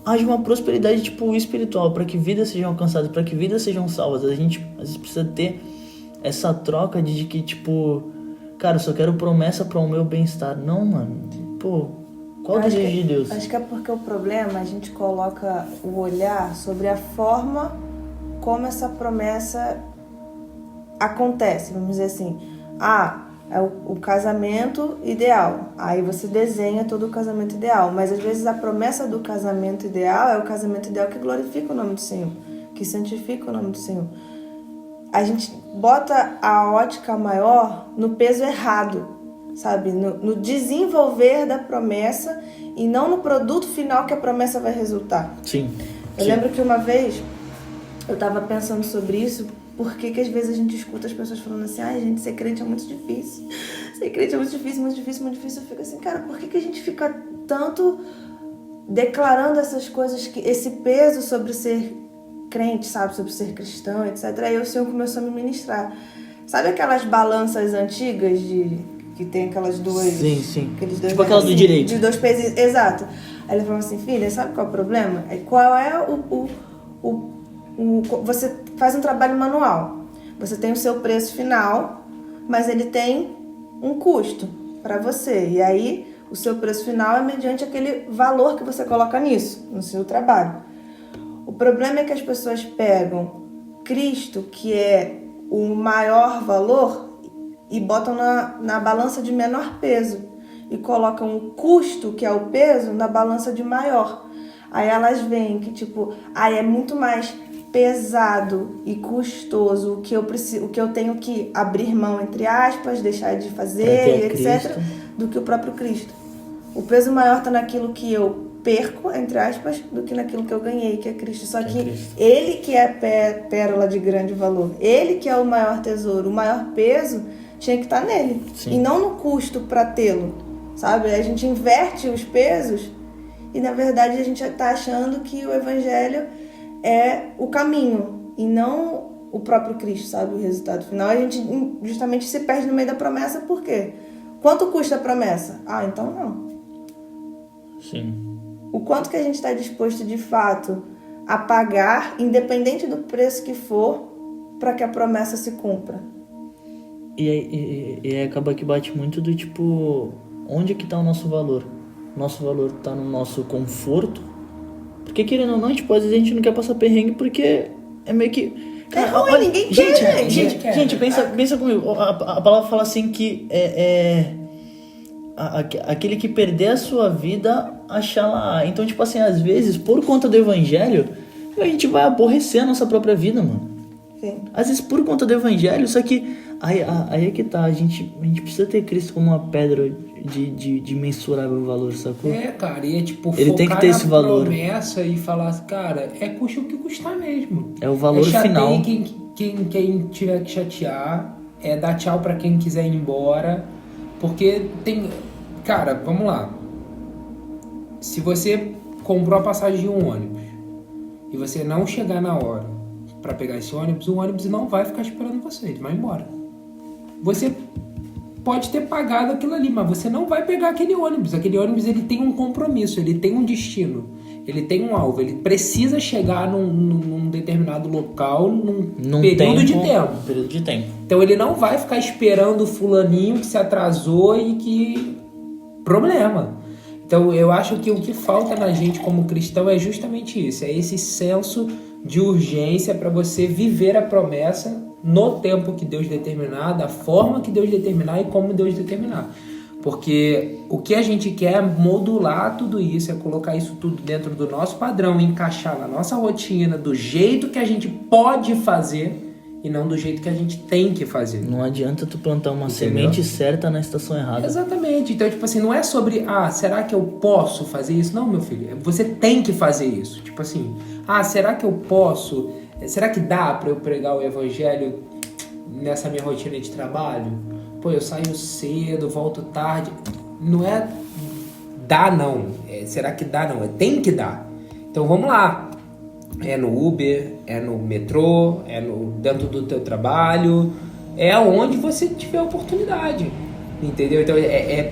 haja uma prosperidade, tipo, espiritual, pra que vidas sejam alcançadas, pra que vidas sejam salvas. A gente às vezes precisa ter essa troca de que, tipo, cara, eu só quero promessa para o meu bem-estar. Não, mano. Pô, qual o desejo de Deus? Acho que é porque o problema, a gente coloca o olhar sobre a forma como essa promessa acontece. Vamos dizer assim, é o casamento ideal. Aí você desenha todo o casamento ideal. Mas às vezes a promessa do casamento ideal é o casamento ideal que glorifica o nome do Senhor, que santifica o nome do Senhor. A gente bota a ótica maior no peso errado, sabe? No desenvolver da promessa e não no produto final que a promessa vai resultar. Sim. Eu lembro que uma vez eu tava pensando sobre isso, porque que às vezes a gente escuta as pessoas falando assim, gente, ser crente é muito difícil. Ser crente é muito difícil, muito difícil, muito difícil. Eu fico assim, cara, por que a gente fica tanto declarando essas coisas, esse peso sobre ser crente, sabe, sobre ser cristão, etc. Aí o Senhor começou a me ministrar. Sabe aquelas balanças antigas que tem aquelas duas... Sim. Aqueles dois, tipo aquela do direito. De dois pesos, exato. Aí ele falou assim, filha, sabe qual é o problema? Qual é você faz um trabalho manual. Você tem o seu preço final, mas ele tem um custo para você. E aí, o seu preço final é mediante aquele valor que você coloca nisso, no seu trabalho. O problema é que as pessoas pegam Cristo, que é o maior valor, e botam na balança de menor peso. E colocam o custo, que é o peso, na balança de maior. Aí elas veem que, tipo, é muito mais pesado e custoso o que eu tenho que abrir mão, entre aspas, deixar de fazer, etc., do que o próprio Cristo. O peso maior está naquilo que eu perco, entre aspas, do que naquilo que eu ganhei, que é Cristo. Só que ele que é pérola de grande valor, ele que é o maior tesouro, o maior peso tinha que estar nele. Sim. E não no custo para tê-lo, sabe? A gente inverte os pesos e, na verdade, a gente está achando que o evangelho é o caminho e não o próprio Cristo, sabe? O resultado final. A gente justamente se perde no meio da promessa. Por quê? Quanto custa a promessa? Então não. Sim. O quanto que a gente está disposto, de fato, a pagar, independente do preço que for, para que a promessa se cumpra. E acaba que bate muito do tipo, onde que está o nosso valor? Nosso valor está no nosso conforto. Porque querendo ou não, tipo, às vezes a gente não quer passar perrengue porque é meio que... Cara, é ruim, ninguém quer, gente, pensa comigo. A palavra fala assim que aquele que perder a sua vida, achá-la. Então, tipo assim, às vezes, por conta do evangelho, a gente vai aborrecer a nossa própria vida, mano. Sim. Às vezes por conta do evangelho, só que aí é que tá, a gente precisa ter Cristo como uma pedra de mensurável valor, sacou? Cara, e é tipo, ele tem que ter esse valor, promessa e falar, cara, custa o que custar mesmo. É o valor final. Quem tiver que chatear, dar tchau pra quem quiser ir embora, porque tem... Cara, vamos lá. Se você comprou a passagem de um ônibus e você não chegar na hora pra pegar esse ônibus, o ônibus não vai ficar esperando você, ele vai embora. Você pode ter pagado aquilo ali, mas você não vai pegar aquele ônibus. Aquele ônibus, ele tem um compromisso, ele tem um destino, ele tem um alvo, ele precisa chegar num determinado local, num período de tempo. Então ele não vai ficar esperando o fulaninho que se atrasou e que... Problema. Então eu acho que o que falta na gente como cristão é justamente isso, é esse senso de urgência para você viver a promessa no tempo que Deus determinar, da forma que Deus determinar e como Deus determinar. Porque o que a gente quer é modular tudo isso, é colocar isso tudo dentro do nosso padrão, encaixar na nossa rotina, do jeito que a gente pode fazer e não do jeito que a gente tem que fazer. Não adianta tu plantar uma Entendeu? semente certa na estação errada. Exatamente. Então, tipo assim, não é sobre, será que eu posso fazer isso? Não, meu filho, você tem que fazer isso. Tipo assim, será que eu posso? Será que dá pra eu pregar o evangelho nessa minha rotina de trabalho? Pô, eu saio cedo, volto tarde. Não é dá não. Será que dá não? Tem que dar. Então vamos lá. É no Uber, é no metrô, dentro do teu trabalho, é onde você tiver oportunidade, entendeu? Então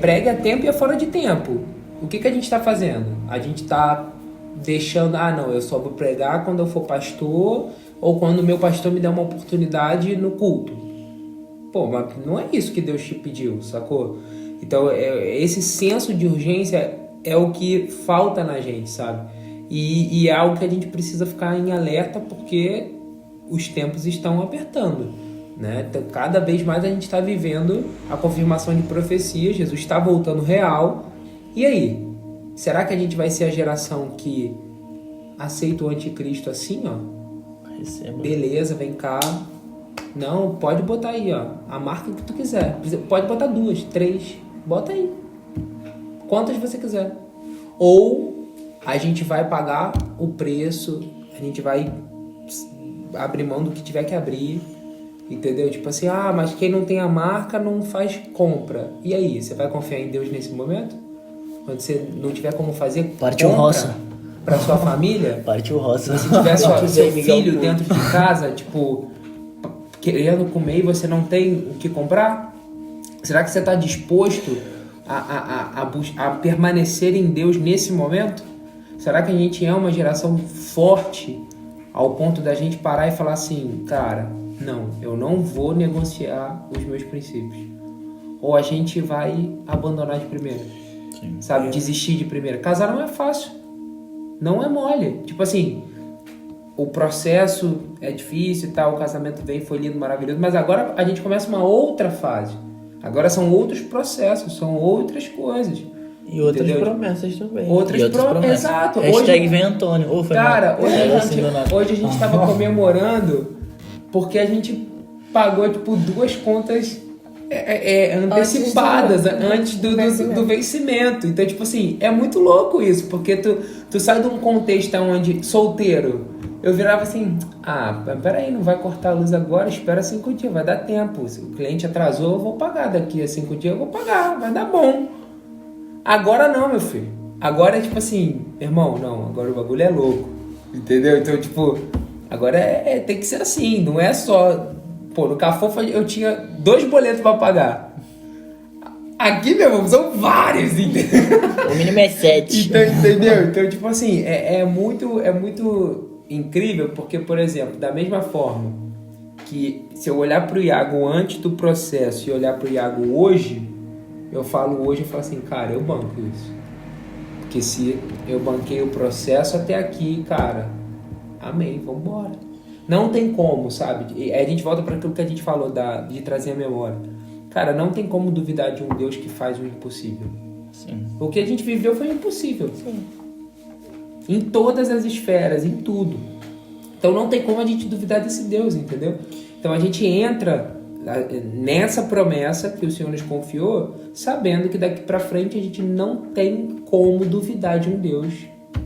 prega a tempo e é fora de tempo. O que a gente está fazendo? A gente está deixando, não, eu só vou pregar quando eu for pastor ou quando o meu pastor me der uma oportunidade no culto. Pô, mas não é isso que Deus te pediu, sacou? Então esse senso de urgência é o que falta na gente, sabe? E é algo que a gente precisa ficar em alerta porque os tempos estão apertando, né? Então, cada vez mais a gente está vivendo a confirmação de profecia, Jesus está voltando real. E aí? Será que a gente vai ser a geração que aceita o anticristo assim, ó? Receba. Beleza, vem cá. Não, pode botar aí, ó, a marca que tu quiser. Pode botar 2, 3, bota aí. Quantas você quiser. Ou a gente vai pagar o preço, a gente vai abrir mão do que tiver que abrir, entendeu? Tipo assim, mas quem não tem a marca não faz compra. E aí, você vai confiar em Deus nesse momento? Quando você não tiver como fazer Partiu compra roça. pra sua família? Partiu roça. Se tiver seu filho dentro de casa, tipo, querendo comer e você não tem o que comprar? Será que você está disposto a permanecer em Deus nesse momento? Será que a gente é uma geração forte ao ponto da gente parar e falar assim, cara, não, eu não vou negociar os meus princípios? Ou a gente vai abandonar de primeira? Sim. Sabe, desistir de primeira? Casar não é fácil, não é mole. Tipo assim, o processo é difícil e tal, o casamento foi lindo, maravilhoso, mas agora a gente começa uma outra fase. Agora são outros processos, são outras coisas. E outras entendeu? promessas também. Outras promessas. Exato. Hashtag vem Antônio. Cara, hoje a gente estava comemorando porque a gente pagou tipo 2 contas antecipadas antes do vencimento. Então, tipo assim, é muito louco isso, porque tu sai de um contexto onde solteiro, eu virava assim, peraí, não vai cortar a luz agora, espera 5 dias, vai dar tempo. Se o cliente atrasou, eu vou pagar, daqui a 5 dias eu vou pagar, vai dar bom. Agora não, meu filho. Agora é tipo assim, irmão, não, agora o bagulho é louco. Entendeu? Então, tipo, agora tem que ser assim, não é só... Pô, no Cafofa eu tinha 2 boletos pra pagar. Aqui, meu irmão, são vários, entendeu? O mínimo é 7. Então, entendeu? Então, tipo assim, é muito incrível, porque, por exemplo, da mesma forma que se eu olhar pro Iago antes do processo e olhar pro Iago hoje, eu falo assim, cara, eu banco isso. Porque se eu banquei o processo até aqui, cara, amém, vambora. Não tem como, sabe? E a gente volta para aquilo que a gente falou de trazer a memória. Cara, não tem como duvidar de um Deus que faz o impossível. Sim. O que a gente viveu foi impossível. Sim. Em todas as esferas, em tudo. Então não tem como a gente duvidar desse Deus, entendeu? Então a gente entra nessa promessa que o Senhor nos confiou, sabendo que daqui pra frente a gente não tem como duvidar de um Deus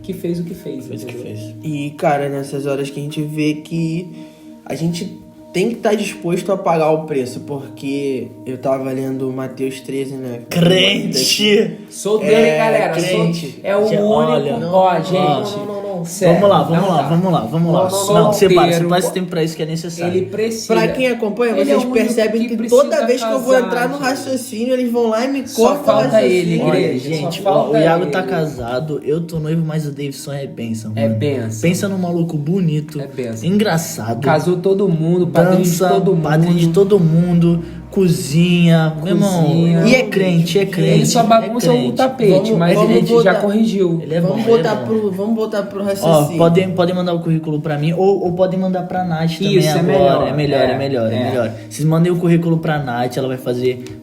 que fez o que fez. Fez o que entendeu? fez. E, cara, nessas horas que a gente vê que a gente tem que estar disposto a pagar o preço, porque eu tava lendo Mateus 13, né? Crente! Solteiro, hein, galera? crente. É o Já, único... olha, Ó, gente... Não. sério, Vamos lá. Não, separa esse tempo pra isso que é necessário. Ele precisa... Pra quem acompanha, Ele é vocês o único percebem que precisa toda vez que eu vou casar, entrar no gente. raciocínio, eles vão lá e me Só cortam o falta raciocínio. ele, Olha, igreja. gente, Só falta o Iago ele. tá casado, eu tô noivo, mas o Davidson é bênção, É mano. bênção. Pensa num maluco bonito, É bênção. engraçado, Casou todo mundo, padrinho dança, de todo mundo. padrinho de todo mundo, cozinha, meu irmão. E é crente. Ele só bagunça é o crente. tapete, mas vamos ele já botar- corrigiu. Ele é bom, Vamos ele é bom. botar pro raciocínio. Podem mandar o currículo pra mim ou podem mandar pra Nath também Isso, é agora. melhor. É melhor. Vocês mandem o currículo pra Nath, ela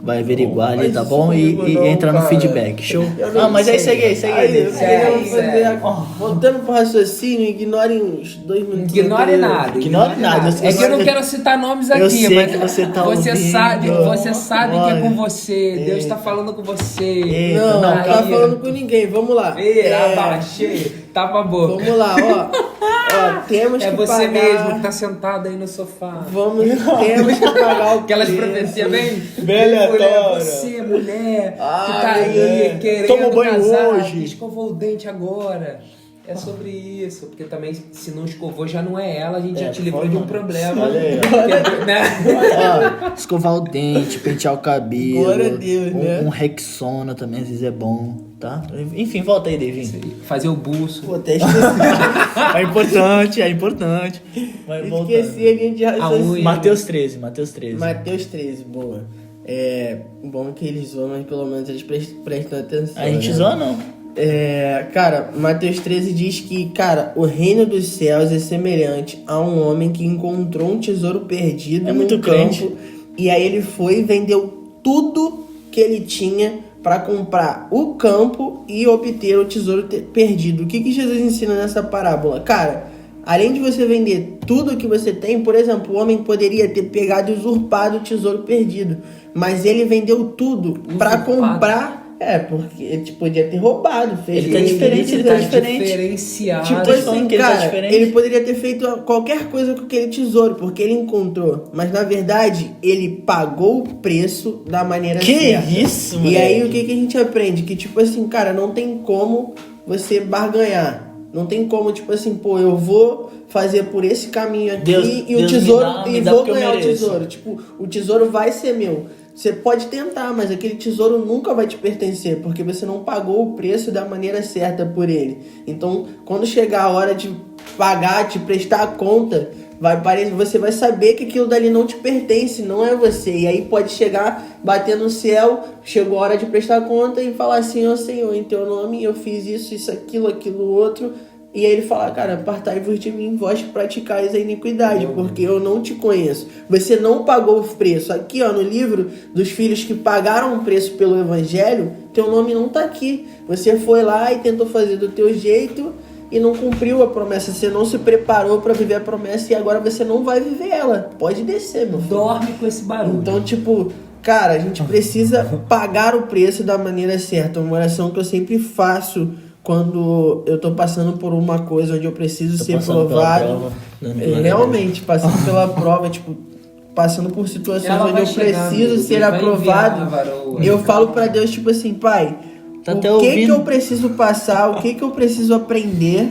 vai averiguar ali, Faz tá isso bom? comigo E não, entra no cara. feedback. Show? Eu não Mas aí sei. segue aí, Eu queria fazer segue. voltando pro raciocínio, ignorem uns 2 minutos. Ignore nada. Ignore nada. É que eu não quero citar nomes aqui, Eu sei mas que você tá você ouvindo. sabe que é com Olha. você. Deus tá falando com você. Eita, Não, não Aí, tá falando com ninguém, vamos lá. Abaixei, tapa a boca. Vamos lá, ó, temos É que você pagar... mesmo que tá sentado aí no sofá. Temos que pagar o Aquelas preço. profecias bem aleatória. Você, mulher, que Ah, tá aí mulher. querendo Toma banho casar, hoje. que escovou o dente agora. É sobre isso, porque também se não escovou já não é ela, a gente já te livrou de um problema. Olha aí, Porque, né? Ó, escovar o dente, pentear o cabelo. Glória a Deus, né? Um Rexona também às vezes é bom, tá? Enfim, volta aí, David. Fazer o buço. Pô, até esqueci. É importante. Vai voltando. Esqueci a linha de raciocínio. unha. Mateus 13. Mateus 13, boa. É bom que eles zoam, mas pelo menos eles prestam atenção. A gente né? zoa não. Cara, Mateus 13 diz que, cara, o reino dos céus é semelhante a um homem que encontrou um tesouro perdido É num muito campo. crente. E aí ele foi e vendeu tudo que ele tinha para comprar o campo e obter o tesouro perdido. O que Jesus ensina nessa parábola? Cara, além de você vender tudo que você tem, por exemplo, o homem poderia ter pegado e usurpado o tesouro perdido, mas ele vendeu tudo para comprar. Porque ele podia ter roubado. Ele tá diferente, ele tá diferente. diferenciado. Tipo Tô falando assim, que ele tá cara, diferente. ele poderia ter feito qualquer coisa com aquele tesouro, porque ele encontrou. Mas na verdade, ele pagou o preço da maneira Que certa. isso, E moleque. aí, o que a gente aprende? Que, tipo assim, cara, não tem como você barganhar. Não tem como, tipo assim, pô, eu vou fazer por esse caminho aqui Deus- e Deus o tesouro me e dá vou porque eu ganhar o mereço. tesouro. Tipo, o tesouro vai ser meu. Você pode tentar, mas aquele tesouro nunca vai te pertencer, porque você não pagou o preço da maneira certa por ele. Então, quando chegar a hora de pagar, de prestar a conta, você vai saber que aquilo dali não te pertence, não é você. E aí pode chegar, bater no céu, chegou a hora de prestar a conta e falar assim, ó Senhor, em teu nome eu fiz isso, aquilo, outro. E aí ele fala, cara, apartai-vos de mim, vós que praticais a iniquidade, porque eu não te conheço. Você não pagou o preço. Aqui, ó, no livro dos filhos que pagaram o preço pelo evangelho, teu nome não tá aqui. Você foi lá e tentou fazer do teu jeito e não cumpriu a promessa. Você não se preparou para viver a promessa e agora você não vai viver ela. Pode descer, meu filho. Dorme com esse barulho. Então, tipo, cara, a gente precisa pagar o preço da maneira certa. Uma oração que eu sempre faço quando eu tô passando por uma coisa onde eu preciso ser provado. Realmente, passando pela prova, tipo, passando por situações Ela onde vai eu chegar, preciso amigo, ser Deus vai aprovado. enviar, varoa. Eu falo pra Deus, tipo assim, pai, Tá até o que ouvindo. eu preciso passar, o que eu preciso aprender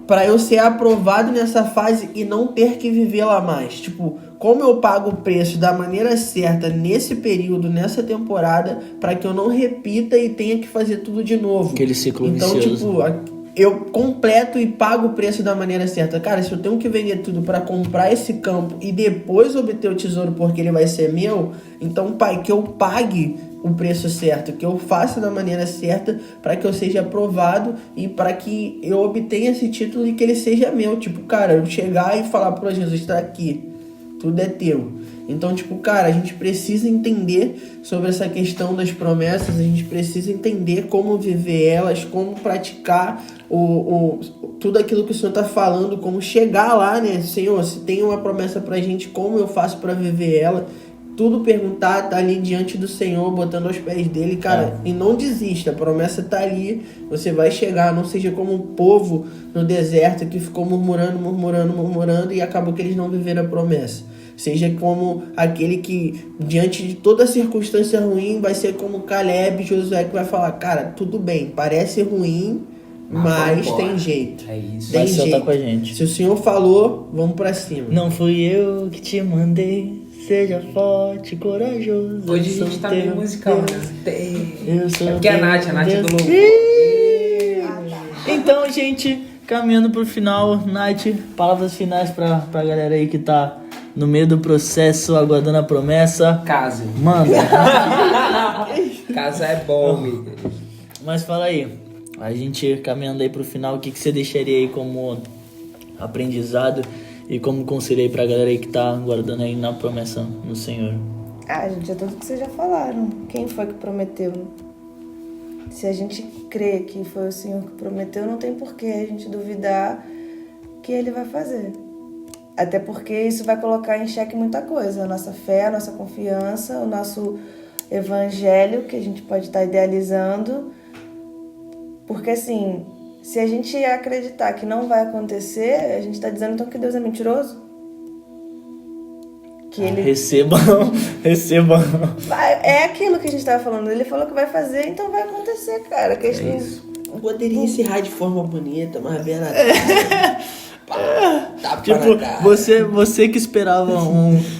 pra eu ser aprovado nessa fase e não ter que vivê-la mais? Tipo, como eu pago o preço da maneira certa nesse período, nessa temporada, pra que eu não repita e tenha que fazer tudo de novo? Aquele ciclo Então, vicioso. tipo, eu completo e pago o preço da maneira certa. Cara, se eu tenho que vender tudo pra comprar esse campo e depois obter o tesouro porque ele vai ser meu, então, pai, que eu pague o preço certo, que eu faça da maneira certa para que eu seja aprovado e para que eu obtenha esse título e que ele seja meu. Tipo, cara, eu chegar e falar para Jesus, está aqui, tudo é teu. Então, tipo, cara, a gente precisa entender sobre essa questão das promessas, a gente precisa entender como viver elas, como praticar tudo aquilo que o Senhor tá falando, como chegar lá, né? Senhor, se tem uma promessa pra gente, como eu faço para viver ela? Tudo perguntar, tá ali diante do Senhor, botando aos pés dele, cara, e não desista, a promessa tá ali, você vai chegar, não seja como um povo no deserto que ficou murmurando e acabou que eles não viveram a promessa. Seja como aquele que, diante de toda circunstância ruim, vai ser como Caleb e Josué, que vai falar, cara, tudo bem, parece ruim, mas tem jeito. É isso. Tem Mas o Senhor jeito. tá com a gente. Se o Senhor falou, vamos pra cima. Não fui eu que te mandei. Seja forte, corajoso. Hoje eu a gente sou tá teu meio musical, Deus. né? Eu sou É porque a Nath Deus. do louvor. Então, gente, caminhando pro final, Nath, palavras finais pra galera aí que tá no meio do processo, aguardando a promessa. Casa. Manda. Casa é bom, amigo. Mas fala aí, A gente caminhando aí pro final, o que você deixaria aí como aprendizado e como conselho aí pra galera aí que tá guardando aí na promessa no Senhor? Gente, é tudo que vocês já falaram. Quem foi que prometeu? Se a gente crê que foi o Senhor que prometeu, não tem por que a gente duvidar que Ele vai fazer. Até porque isso vai colocar em xeque muita coisa. A nossa fé, a nossa confiança, o nosso evangelho, que a gente pode estar idealizando. Porque assim, se a gente acreditar que não vai acontecer, a gente está dizendo então que Deus é mentiroso? Que Ele... Recebam. É aquilo que a gente estava falando. Ele falou que vai fazer, então vai acontecer, cara. Que isso. Poderia encerrar de forma bonita, mas bem na cara. Tipo, você que esperava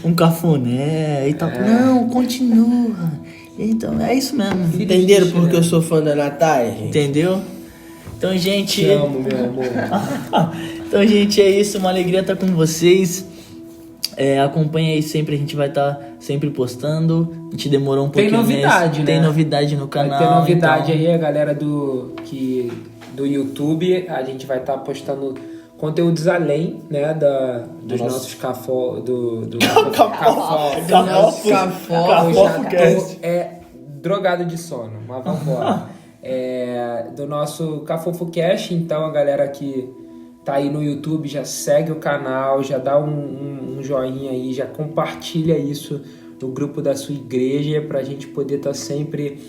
um cafuné e tal. Não, continua. Então, é isso mesmo. Entenderam porque eu sou fã da Natália, gente? Entendeu? Então, gente... Te amo, meu amor. Então, gente, é isso. Uma alegria estar com vocês. Acompanha aí sempre, a gente vai estar sempre postando. A gente demorou um pouquinho. Tem novidade, né? Tem novidade no canal. Vai ter novidade então... aí, a galera do YouTube. A gente vai estar postando conteúdos além, né, dos nossos cafó, do Cafofocast. Drogado de sono, mas vamos embora. Do nosso Cafofocast, então a galera que tá aí no YouTube já segue o canal, já dá um joinha aí, já compartilha isso no grupo da sua igreja pra gente poder estar sempre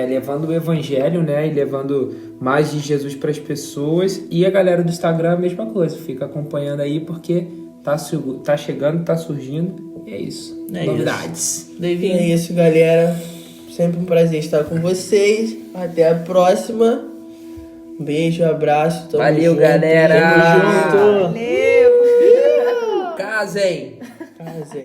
levando o evangelho, né, e levando mais de Jesus para as pessoas. E a galera do Instagram a mesma coisa, fica acompanhando aí porque tá chegando, tá surgindo, e é isso. Novidades. David, é isso, galera. Sempre um prazer estar com vocês. Até a próxima. Um beijo, abraço. Valeu, galera. Tamo junto. Valeu! Casem! Casem.